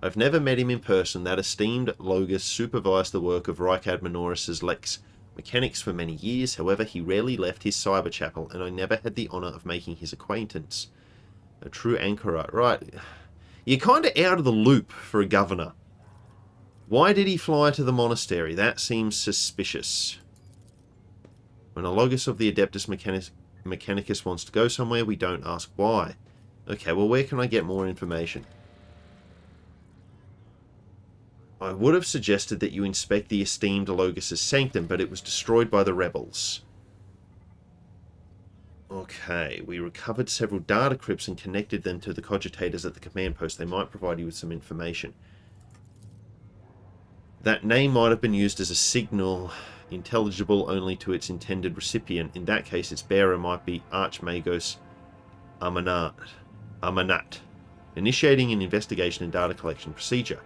[SPEAKER 1] I've never met him in person. That esteemed Logus supervised the work of Rykad Minoris' Lex Mechanics for many years. However, he rarely left his cyber chapel, and I never had the honour of making his acquaintance. A true anchorite. Right. You're kind of out of the loop for a governor. Why did he fly to the monastery? That seems suspicious. When a Logus of the Adeptus Mechanicus wants to go somewhere, we don't ask why. Okay, well, where can I get more information? I would have suggested that you inspect the esteemed Logus' sanctum, but it was destroyed by the rebels. Okay, we recovered several data crypts and connected them to the cogitators at the command post. They might provide you with some information. That name might have been used as a signal intelligible only to its intended recipient. In that case, its bearer might be Archmagos Amanat, initiating an investigation and data collection procedure.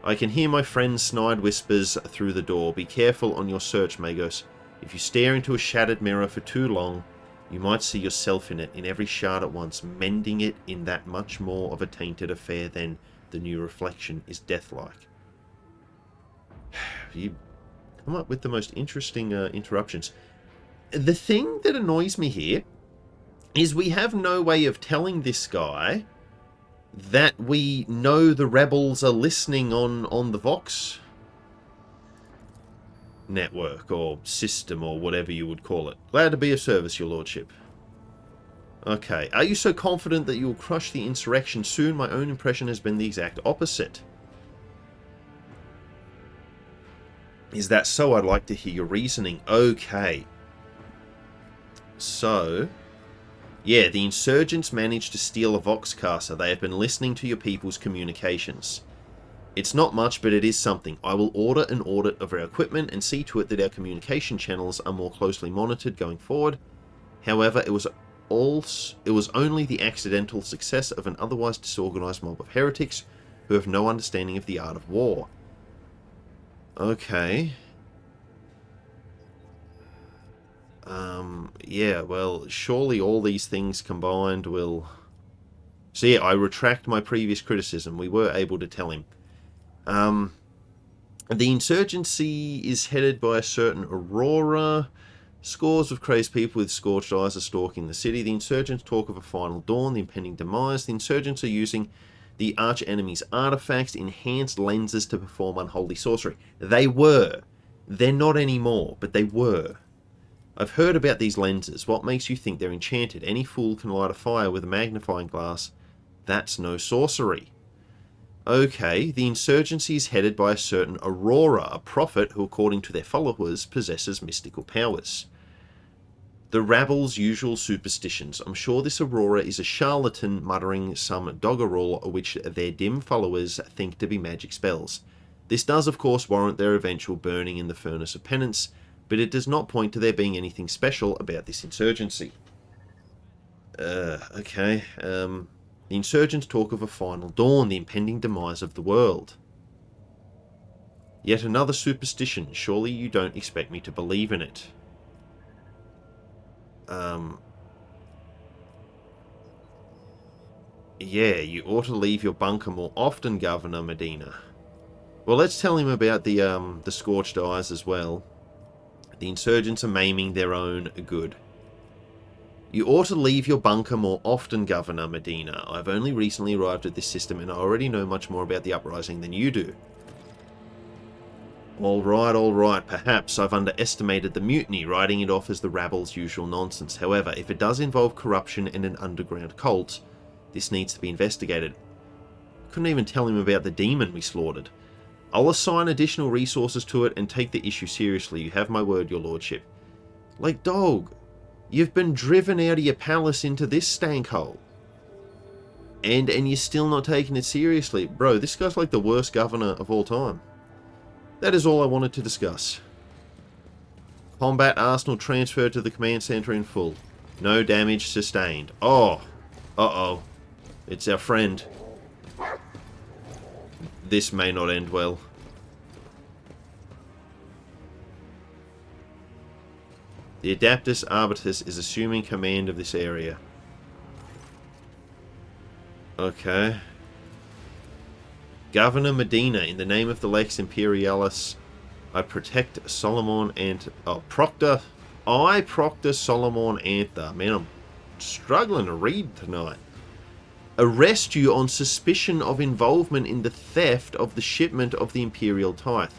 [SPEAKER 1] I can hear my friend's snide whispers through the door. Be careful on your search, Magos. If you stare into a shattered mirror for too long, you might see yourself in it, in every shard at once. Mending it in that much more of a tainted affair than the new reflection is deathlike. You come up with the most interesting interruptions. The thing that annoys me here is we have no way of telling this guy that we know the rebels are listening on the Vox network or system or whatever you would call it. Glad to be of service, your lordship. Okay, are you so confident that you will crush the insurrection soon? My own impression has been the exact opposite. Is that so? I'd like to hear your reasoning. Okay. So, yeah, the insurgents managed to steal a Voxcaster. They have been listening to your people's communications. It's not much, but it is something. I will order an audit of our equipment and see to it that our communication channels are more closely monitored going forward. However, it was only the accidental success of an otherwise disorganized mob of heretics who have no understanding of the art of war. Okay. Yeah, well, surely all these things combined will... So yeah, I retract my previous criticism. We were able to tell him. The insurgency is headed by a certain Aurora. Scores of crazed people with scorched eyes are stalking the city. The insurgents talk of a final dawn, the impending demise. The insurgents are using the arch-enemy's artifacts, enhanced lenses to perform unholy sorcery. They were. They're not anymore, but they were. I've heard about these lenses. What makes you think they're enchanted? Any fool can light a fire with a magnifying glass. That's no sorcery. Okay, the insurgency is headed by a certain Aurora, a prophet who, according to their followers, possesses mystical powers. The rabble's usual superstitions. I'm sure this Aurora is a charlatan muttering some doggerel which their dim followers think to be magic spells. This does, of course, warrant their eventual burning in the furnace of penance, but it does not point to there being anything special about this insurgency. Okay, The insurgents talk of a final dawn, the impending demise of the world. Yet another superstition. Surely you don't expect me to believe in it. Yeah, you ought to leave your bunker more often, Governor Medina. Well, let's tell him about the scorched eyes as well. The insurgents are maiming their own good. You ought to leave your bunker more often, Governor Medina. I've only recently arrived at this system and I already know much more about the uprising than you do. All right. Perhaps I've underestimated the mutiny, writing it off as the rabble's usual nonsense. However, if it does involve corruption and an underground cult, this needs to be investigated. Couldn't even tell him about the demon we slaughtered. I'll assign additional resources to it and take the issue seriously. You have my word, your lordship. Like, dog, you've been driven out of your palace into this stank hole. And you're still not taking it seriously. Bro, this guy's like the worst governor of all time. That is all I wanted to discuss. Combat arsenal transferred to the command center in full. No damage sustained. Oh. Uh-oh. It's our friend. This may not end well. The Adaptus Arbitus is assuming command of this area. Okay. Governor Medina, in the name of the Lex Imperialis, I protect Solomon and... Oh, Proctor. I Proctor Solomon Anther. Man, I'm struggling to read tonight. Arrest you on suspicion of involvement in the theft of the shipment of the Imperial tithe.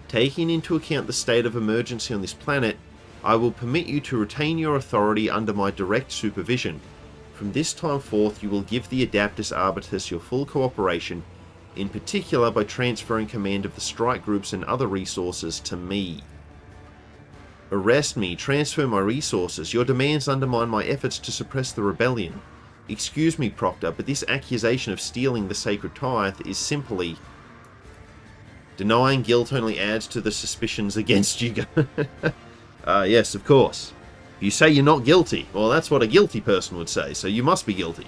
[SPEAKER 1] Taking into account the state of emergency on this planet, I will permit you to retain your authority under my direct supervision. From this time forth, you will give the Adaptus Arbitus your full cooperation, in particular by transferring command of the strike groups and other resources to me. Arrest me, transfer my resources. Your demands undermine my efforts to suppress the rebellion. Excuse me, Proctor, but this accusation of stealing the sacred tithe is simply Denying guilt only adds to the suspicions against you. Yes, of course. If you say you're not guilty, well, that's what a guilty person would say, so you must be guilty.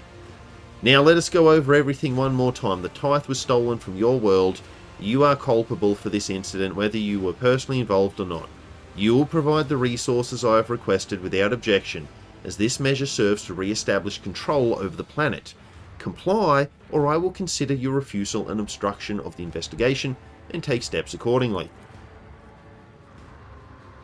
[SPEAKER 1] Now let us go over everything one more time. The tithe was stolen from your world. You are culpable for this incident, whether you were personally involved or not. You will provide the resources I have requested without objection, as this measure serves to re-establish control over the planet. Comply, or I will consider your refusal an obstruction of the investigation and take steps accordingly.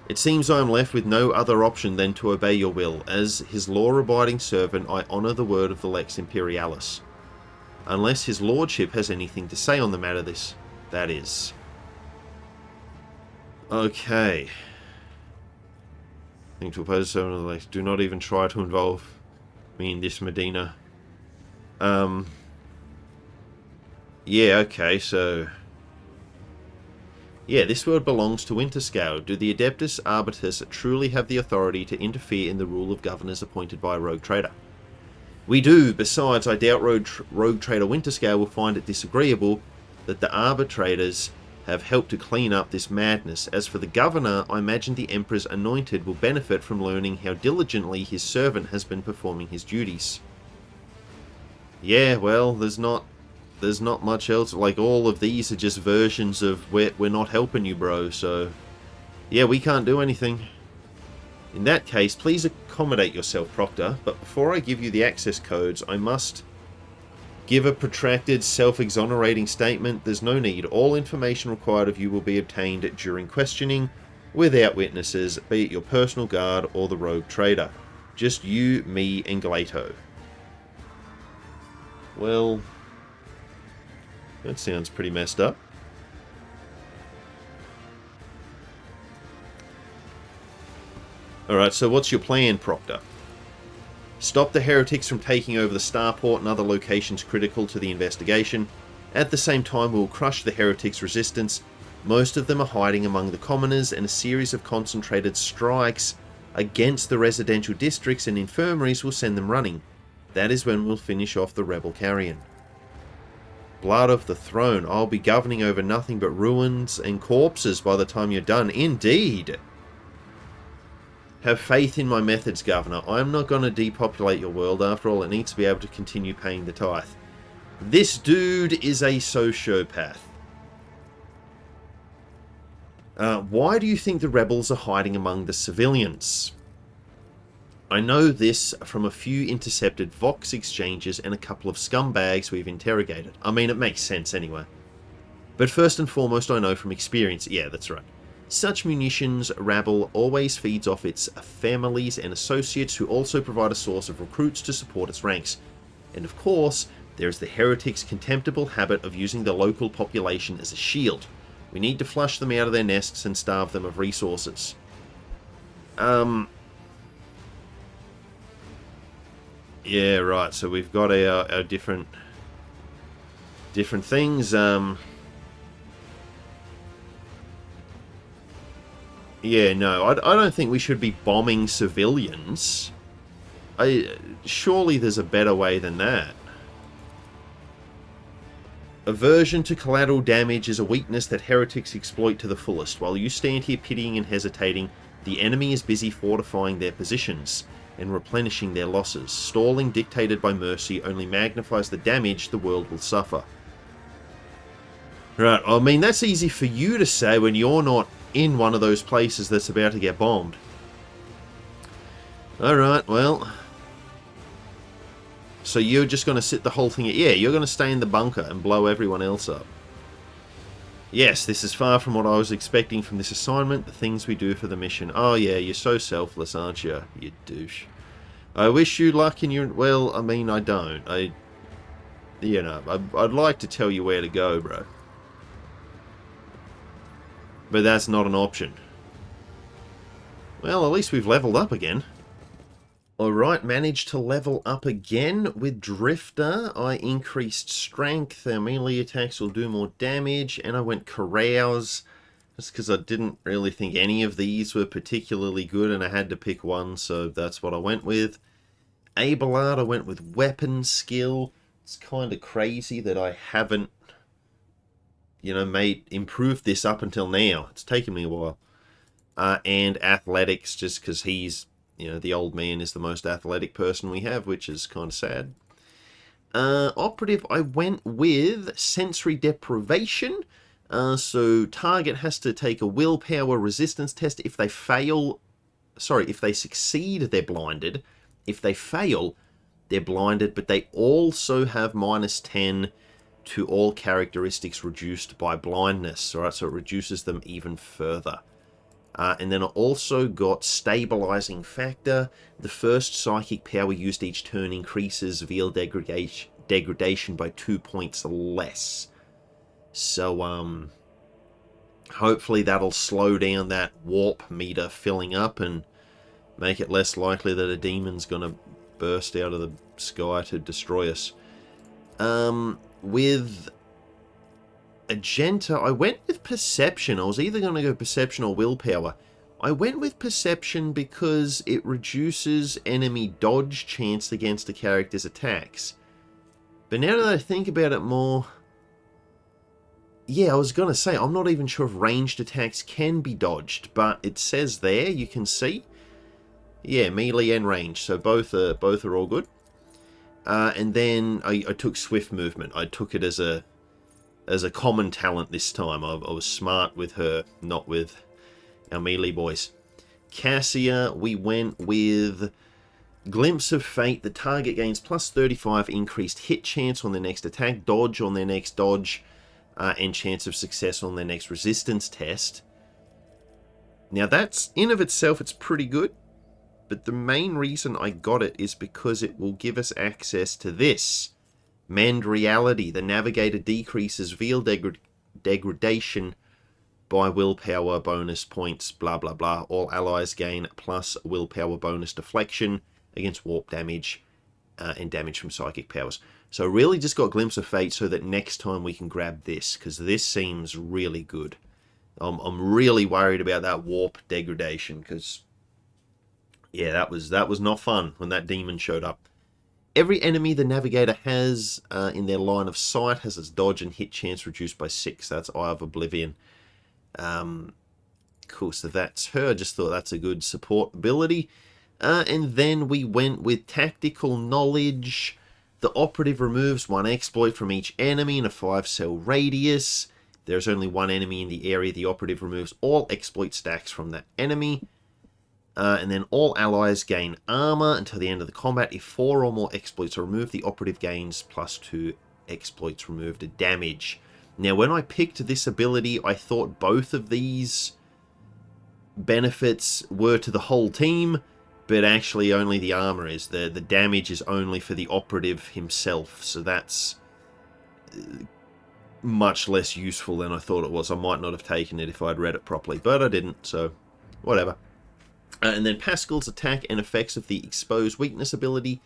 [SPEAKER 1] It seems I am left with no other option than to obey your will. As his law-abiding servant, I honour the word of the Lex Imperialis. Unless his lordship has anything to say on the matter, that is. Okay. I think to oppose servant of the Lex. Do not even try to involve me in this, Medina. Yeah, okay, so... Yeah, this world belongs to Winterscale. Do the Adeptus Arbitus truly have the authority to interfere in the rule of governors appointed by a rogue trader? We do. Besides, I doubt rogue trader Winterscale will find it disagreeable that the arbitrators have helped to clean up this madness. As for the governor, I imagine the Emperor's anointed will benefit from learning how diligently his servant has been performing his duties. Yeah, well, there's not much else. Like, all of these are just versions of we're not helping you, bro, so yeah, we can't do anything. In that case, please accommodate yourself, Proctor, but before I give you the access codes, I must give a protracted, self-exonerating statement. There's no need. All information required of you will be obtained during questioning, without witnesses, be it your personal guard or the rogue trader. Just you, me, and Glato. Well... that sounds pretty messed up. Alright, so what's your plan, Proctor? Stop the heretics from taking over the starport and other locations critical to the investigation. At the same time, we will crush the heretics' resistance. Most of them are hiding among the commoners, and a series of concentrated strikes against the residential districts and infirmaries will send them running. That is when we'll finish off the rebel carrion. Blood of the throne. I'll be governing over nothing but ruins and corpses by the time you're done. Indeed. Have faith in my methods, Governor. I'm not going to depopulate your world. After all, it needs to be able to continue paying the tithe. This dude is a sociopath. Why do you think the rebels are hiding among the civilians? I know this from a few intercepted Vox exchanges and a couple of scumbags we've interrogated. I mean, it makes sense anyway. But first and foremost, I know from experience. Yeah, that's right. Such munitions rabble always feeds off its families and associates, who also provide a source of recruits to support its ranks. And of course, there is the heretics' contemptible habit of using the local population as a shield. We need to flush them out of their nests and starve them of resources. Yeah, right, so we've got our different things. Yeah, no, I don't think we should be bombing civilians. Surely there's a better way than that. Aversion to collateral damage is a weakness that heretics exploit to the fullest. While you stand here pitying and hesitating, the enemy is busy fortifying their positions and replenishing their losses. Stalling dictated by mercy only magnifies the damage the world will suffer. Right, I mean, that's easy for you to say when you're not in one of those places that's about to get bombed. Alright, well... so you're just going to sit the whole thing... yeah, you're going to stay in the bunker and blow everyone else up. Yes, this is far from what I was expecting from this assignment. The things we do for the mission. Oh yeah, you're so selfless, aren't you? You douche. I wish you luck in your... well, I mean, I don't. You know, I'd like to tell you where to go, bro. But that's not an option. Well, at least we've leveled up again. Alright, managed to level up again with Drifter. I increased strength, our melee attacks will do more damage, and I went Carouse, just because I didn't really think any of these were particularly good, and I had to pick one, so that's what I went with. Abelard, I went with Weapon Skill. It's kind of crazy that I haven't improved this up until now. It's taken me a while. And athletics, just because he's, the old man is the most athletic person we have, which is kind of sad. Operative, I went with sensory deprivation. So target has to take a willpower resistance test. If they succeed, they're blinded. If they fail, they're blinded, but they also have -10 to all characteristics reduced by blindness. Alright, so it reduces them even further. And then I also got stabilizing factor. The first psychic power used each turn increases veil degradation by 2 points less. So, hopefully that'll slow down that warp meter filling up and make it less likely that a demon's gonna burst out of the sky to destroy us. With Agenta, I went with Perception. I was either going to go Perception or Willpower. I went with Perception because it reduces enemy dodge chance against a character's attacks. But now that I think about it more... Yeah, I was going to say, I'm not even sure if ranged attacks can be dodged, but it says there, you can see. Yeah, melee and range, so both are all good. And then I took Swift Movement. I took it as a common talent this time. I was smart with her, not with our melee boys. Cassia, we went with Glimpse of Fate. The target gains +35 increased hit chance on their next attack, dodge on their next dodge, and chance of success on their next resistance test. Now that's, in of itself, it's pretty good. But the main reason I got it is because it will give us access to this. Mend Reality. The Navigator decreases veil degradation by willpower bonus points, blah blah blah. All allies gain plus willpower bonus deflection against warp damage and damage from psychic powers. So really just got Glimpse of Fate so that next time we can grab this, because this seems really good. I'm really worried about that warp degradation, because yeah, that was not fun when that demon showed up. Every enemy the Navigator has in their line of sight has its dodge and hit chance reduced by 6. That's Eye of Oblivion. Cool, so that's her. I just thought that's a good support ability. And then we went with Tactical Knowledge. The Operative removes 1 exploit from each enemy in a 5-cell radius. There's only 1 enemy in the area. The Operative removes all exploit stacks from that enemy. And then all allies gain armor until the end of the combat. If 4 or more exploits are removed, the Operative gains +2 exploits removed to damage. Now, when I picked this ability, I thought both of these benefits were to the whole team, but actually only the armor is. The damage is only for the Operative himself, so that's much less useful than I thought it was. I might not have taken it if I'd read it properly, but I didn't, so whatever. And then Pascal's attack and effects of the Expose Weakness ability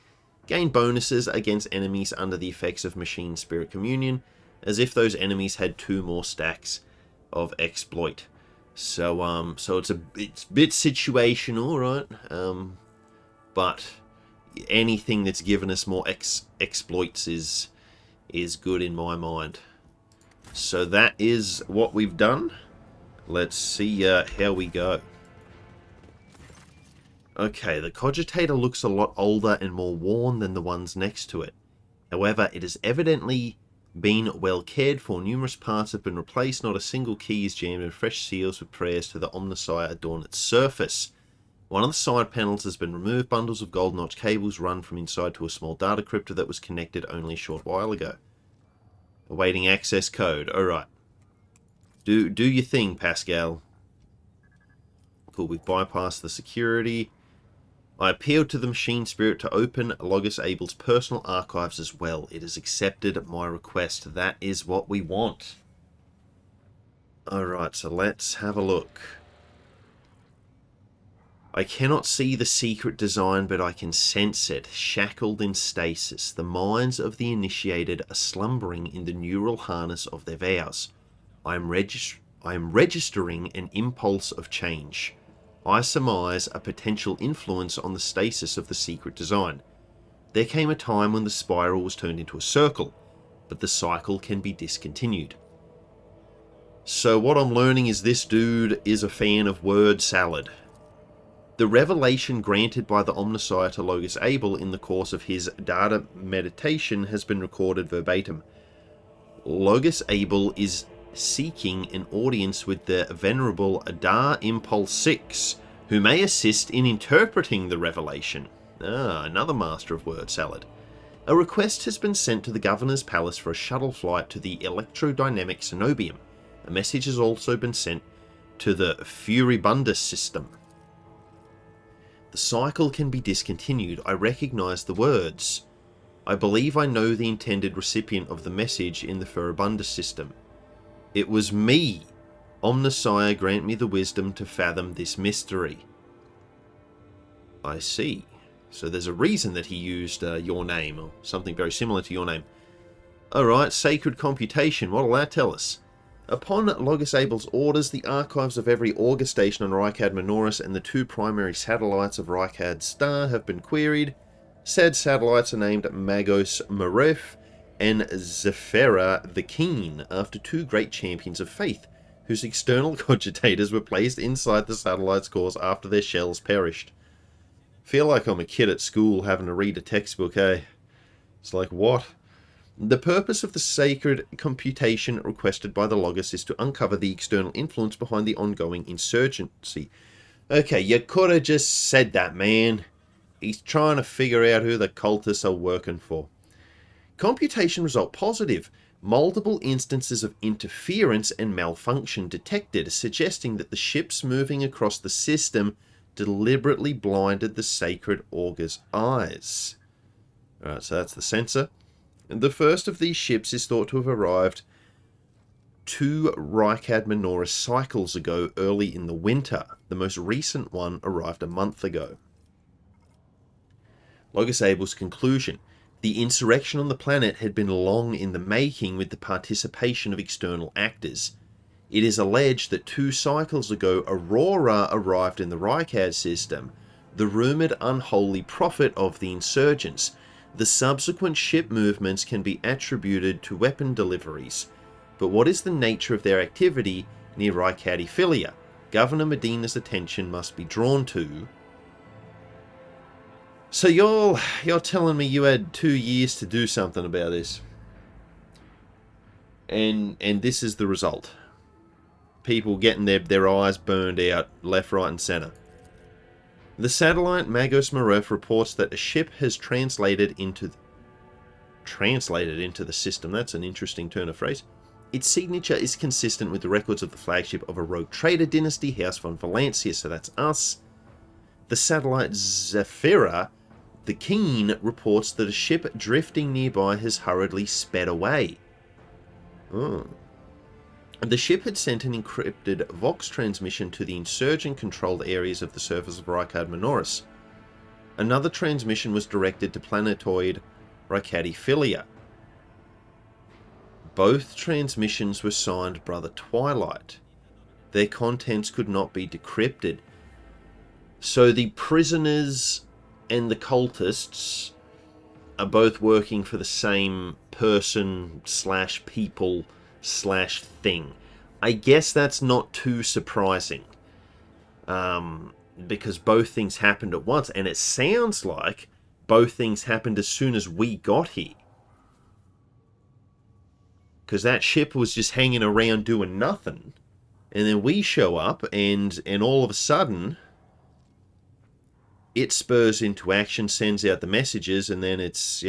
[SPEAKER 1] gain bonuses against enemies under the effects of Machine Spirit Communion, as if those enemies had 2 more stacks of exploit. So it's a bit situational, right? But anything that's given us more exploits is good in my mind. So that is what we've done. Let's see how we go. Okay, the Cogitator looks a lot older and more worn than the ones next to it. However, it has evidently been well cared for. Numerous parts have been replaced, not a single key is jammed, and fresh seals with prayers to the Omnissiah adorn its surface. One of the side panels has been removed. Bundles of gold notch cables run from inside to a small data crypter that was connected only a short while ago. Awaiting access code. Alright. Do your thing, Pascal. Cool, we've bypassed the security. I appealed to the Machine Spirit to open Logos Abel's personal archives as well. It has accepted my request. That is what we want. Alright, so let's have a look. I cannot see the secret design, but I can sense it. Shackled in stasis, the minds of the initiated are slumbering in the neural harness of their vows. I am registering an impulse of change. I surmise a potential influence on the stasis of the secret design. There came a time when the spiral was turned into a circle, but the cycle can be discontinued. So what I'm learning is this dude is a fan of word salad. The revelation granted by the Omnissiah to Logus Abel in the course of his data meditation has been recorded verbatim. Logus Abel is seeking an audience with the venerable Adar Impulse 6, who may assist in interpreting the revelation. Ah, another master of word salad. A request has been sent to the governor's palace for a shuttle flight to the electrodynamic cenobium. A message has also been sent to the Furibundus system. The cycle can be discontinued. I recognize the words. I believe I know the intended recipient of the message in the Furibundus system. It was me. Omnissiah, grant me the wisdom to fathom this mystery. I see. So there's a reason that he used your name, or something very similar to your name. Alright, sacred computation. What'll that tell us? Upon Logus Abel's orders, the archives of every Augur station on Rykad Minoris and the 2 primary satellites of Rykad Star have been queried. Said satellites are named Magos Maref and Zephyra the Keen, after 2 great champions of faith, whose external cogitators were placed inside the satellite's cores after their shells perished. Feel like I'm a kid at school having to read a textbook, eh? It's like, what? The purpose of the sacred computation requested by the Logus is to uncover the external influence behind the ongoing insurgency. Okay, you could have just said that, man. He's trying to figure out who the cultists are working for. Computation result positive. Multiple instances of interference and malfunction detected, suggesting that the ships moving across the system deliberately blinded the sacred Augur's eyes. Alright, so that's the sensor. And the first of these ships is thought to have arrived 2 Rykad Minoris cycles ago, early in the winter. The most recent one arrived a month ago. Logus Abel's conclusion. The insurrection on the planet had been long in the making, with the participation of external actors. It is alleged that 2 cycles ago Aurora arrived in the Rykad system, the rumoured unholy prophet of the insurgents. The subsequent ship movements can be attributed to weapon deliveries. But what is the nature of their activity near Rykadiphilia? Governor Medina's attention must be drawn to. So you're telling me you had 2 years to do something about this. And this is the result. People getting their eyes burned out left, right and centre. The satellite Magos Maref reports that a ship has translated into the system. That's an interesting turn of phrase. Its signature is consistent with the records of the flagship of a rogue trader dynasty, House von Valancia, so that's us. The satellite Zephyra the Keen reports that a ship drifting nearby has hurriedly sped away. The ship had sent an encrypted Vox transmission to the insurgent-controlled areas of the surface of Rykad Minoris. Another transmission was directed to planetoid Rykadiphilia. Both transmissions were signed Brother Twilight. Their contents could not be decrypted. So the prisoners and the cultists are both working for the same person / people / thing. I guess that's not too surprising. Because both things happened at once, and it sounds like both things happened as soon as we got here. Because that ship was just hanging around doing nothing, and then we show up, and all of a sudden it spurs into action, sends out the messages, and then it's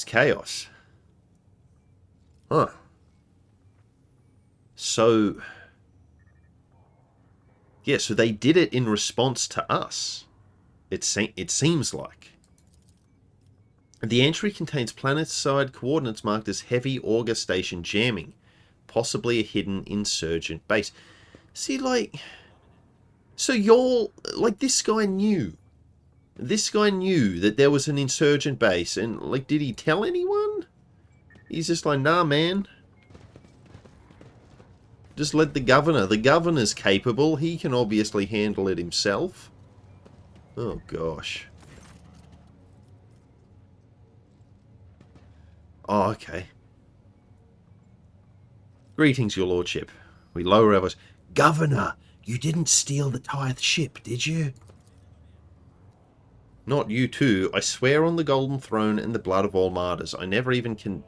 [SPEAKER 1] chaos. Huh. So, yeah, so they did it in response to us. It seems like. The entry contains planet-side coordinates marked as heavy Augur station jamming, possibly a hidden insurgent base. See, like, so y'all, like, this guy knew that there was an insurgent base, and, like, did he tell anyone? He's just like, nah, man. Just let the governor's capable, he can obviously handle it himself. Oh, gosh. Oh, okay. Greetings, your lordship. We lower our voice. Governor, you didn't steal the tithe ship, did you? Not you too. I swear on the golden throne and the blood of all martyrs. I never even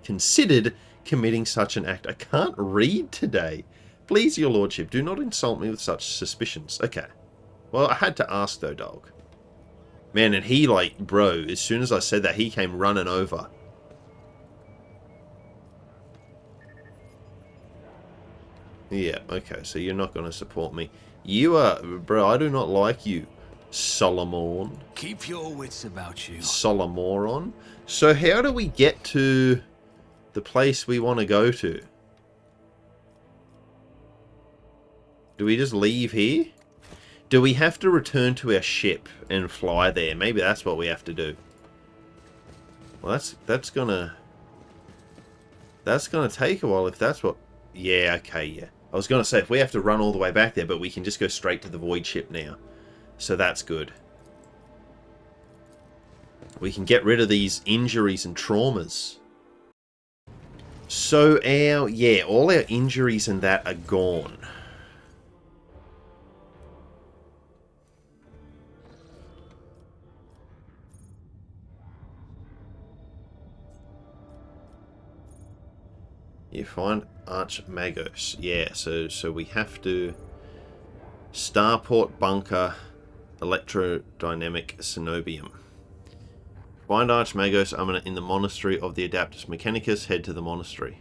[SPEAKER 1] considered committing such an act. I can't read today. Please, your lordship, do not insult me with such suspicions. Okay. Well, I had to ask, though, dog. Man, and he, like, bro, as soon as I said that, he came running over. Yeah, okay, so you're not going to support me. You are... Bro, I do not like you, Solomon.
[SPEAKER 8] Keep your wits about you.
[SPEAKER 1] Solomoron. So how do we get to the place we want to go to? Do we just leave here? Do we have to return to our ship and fly there? Maybe that's what we have to do. Well, that's gonna take a while if that's what... Yeah, okay, yeah. I was gonna say if we have to run all the way back there, but we can just go straight to the void ship now. So that's good. We can get rid of these injuries and traumas. So all our injuries and that are gone. You find Archmagos. Yeah, so we have to... Starport Bunker, Electrodynamic Cenobium. Find Archmagos in the Monastery of the Adaptus Mechanicus. Head to the monastery.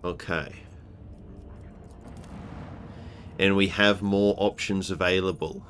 [SPEAKER 1] Okay. And we have more options available.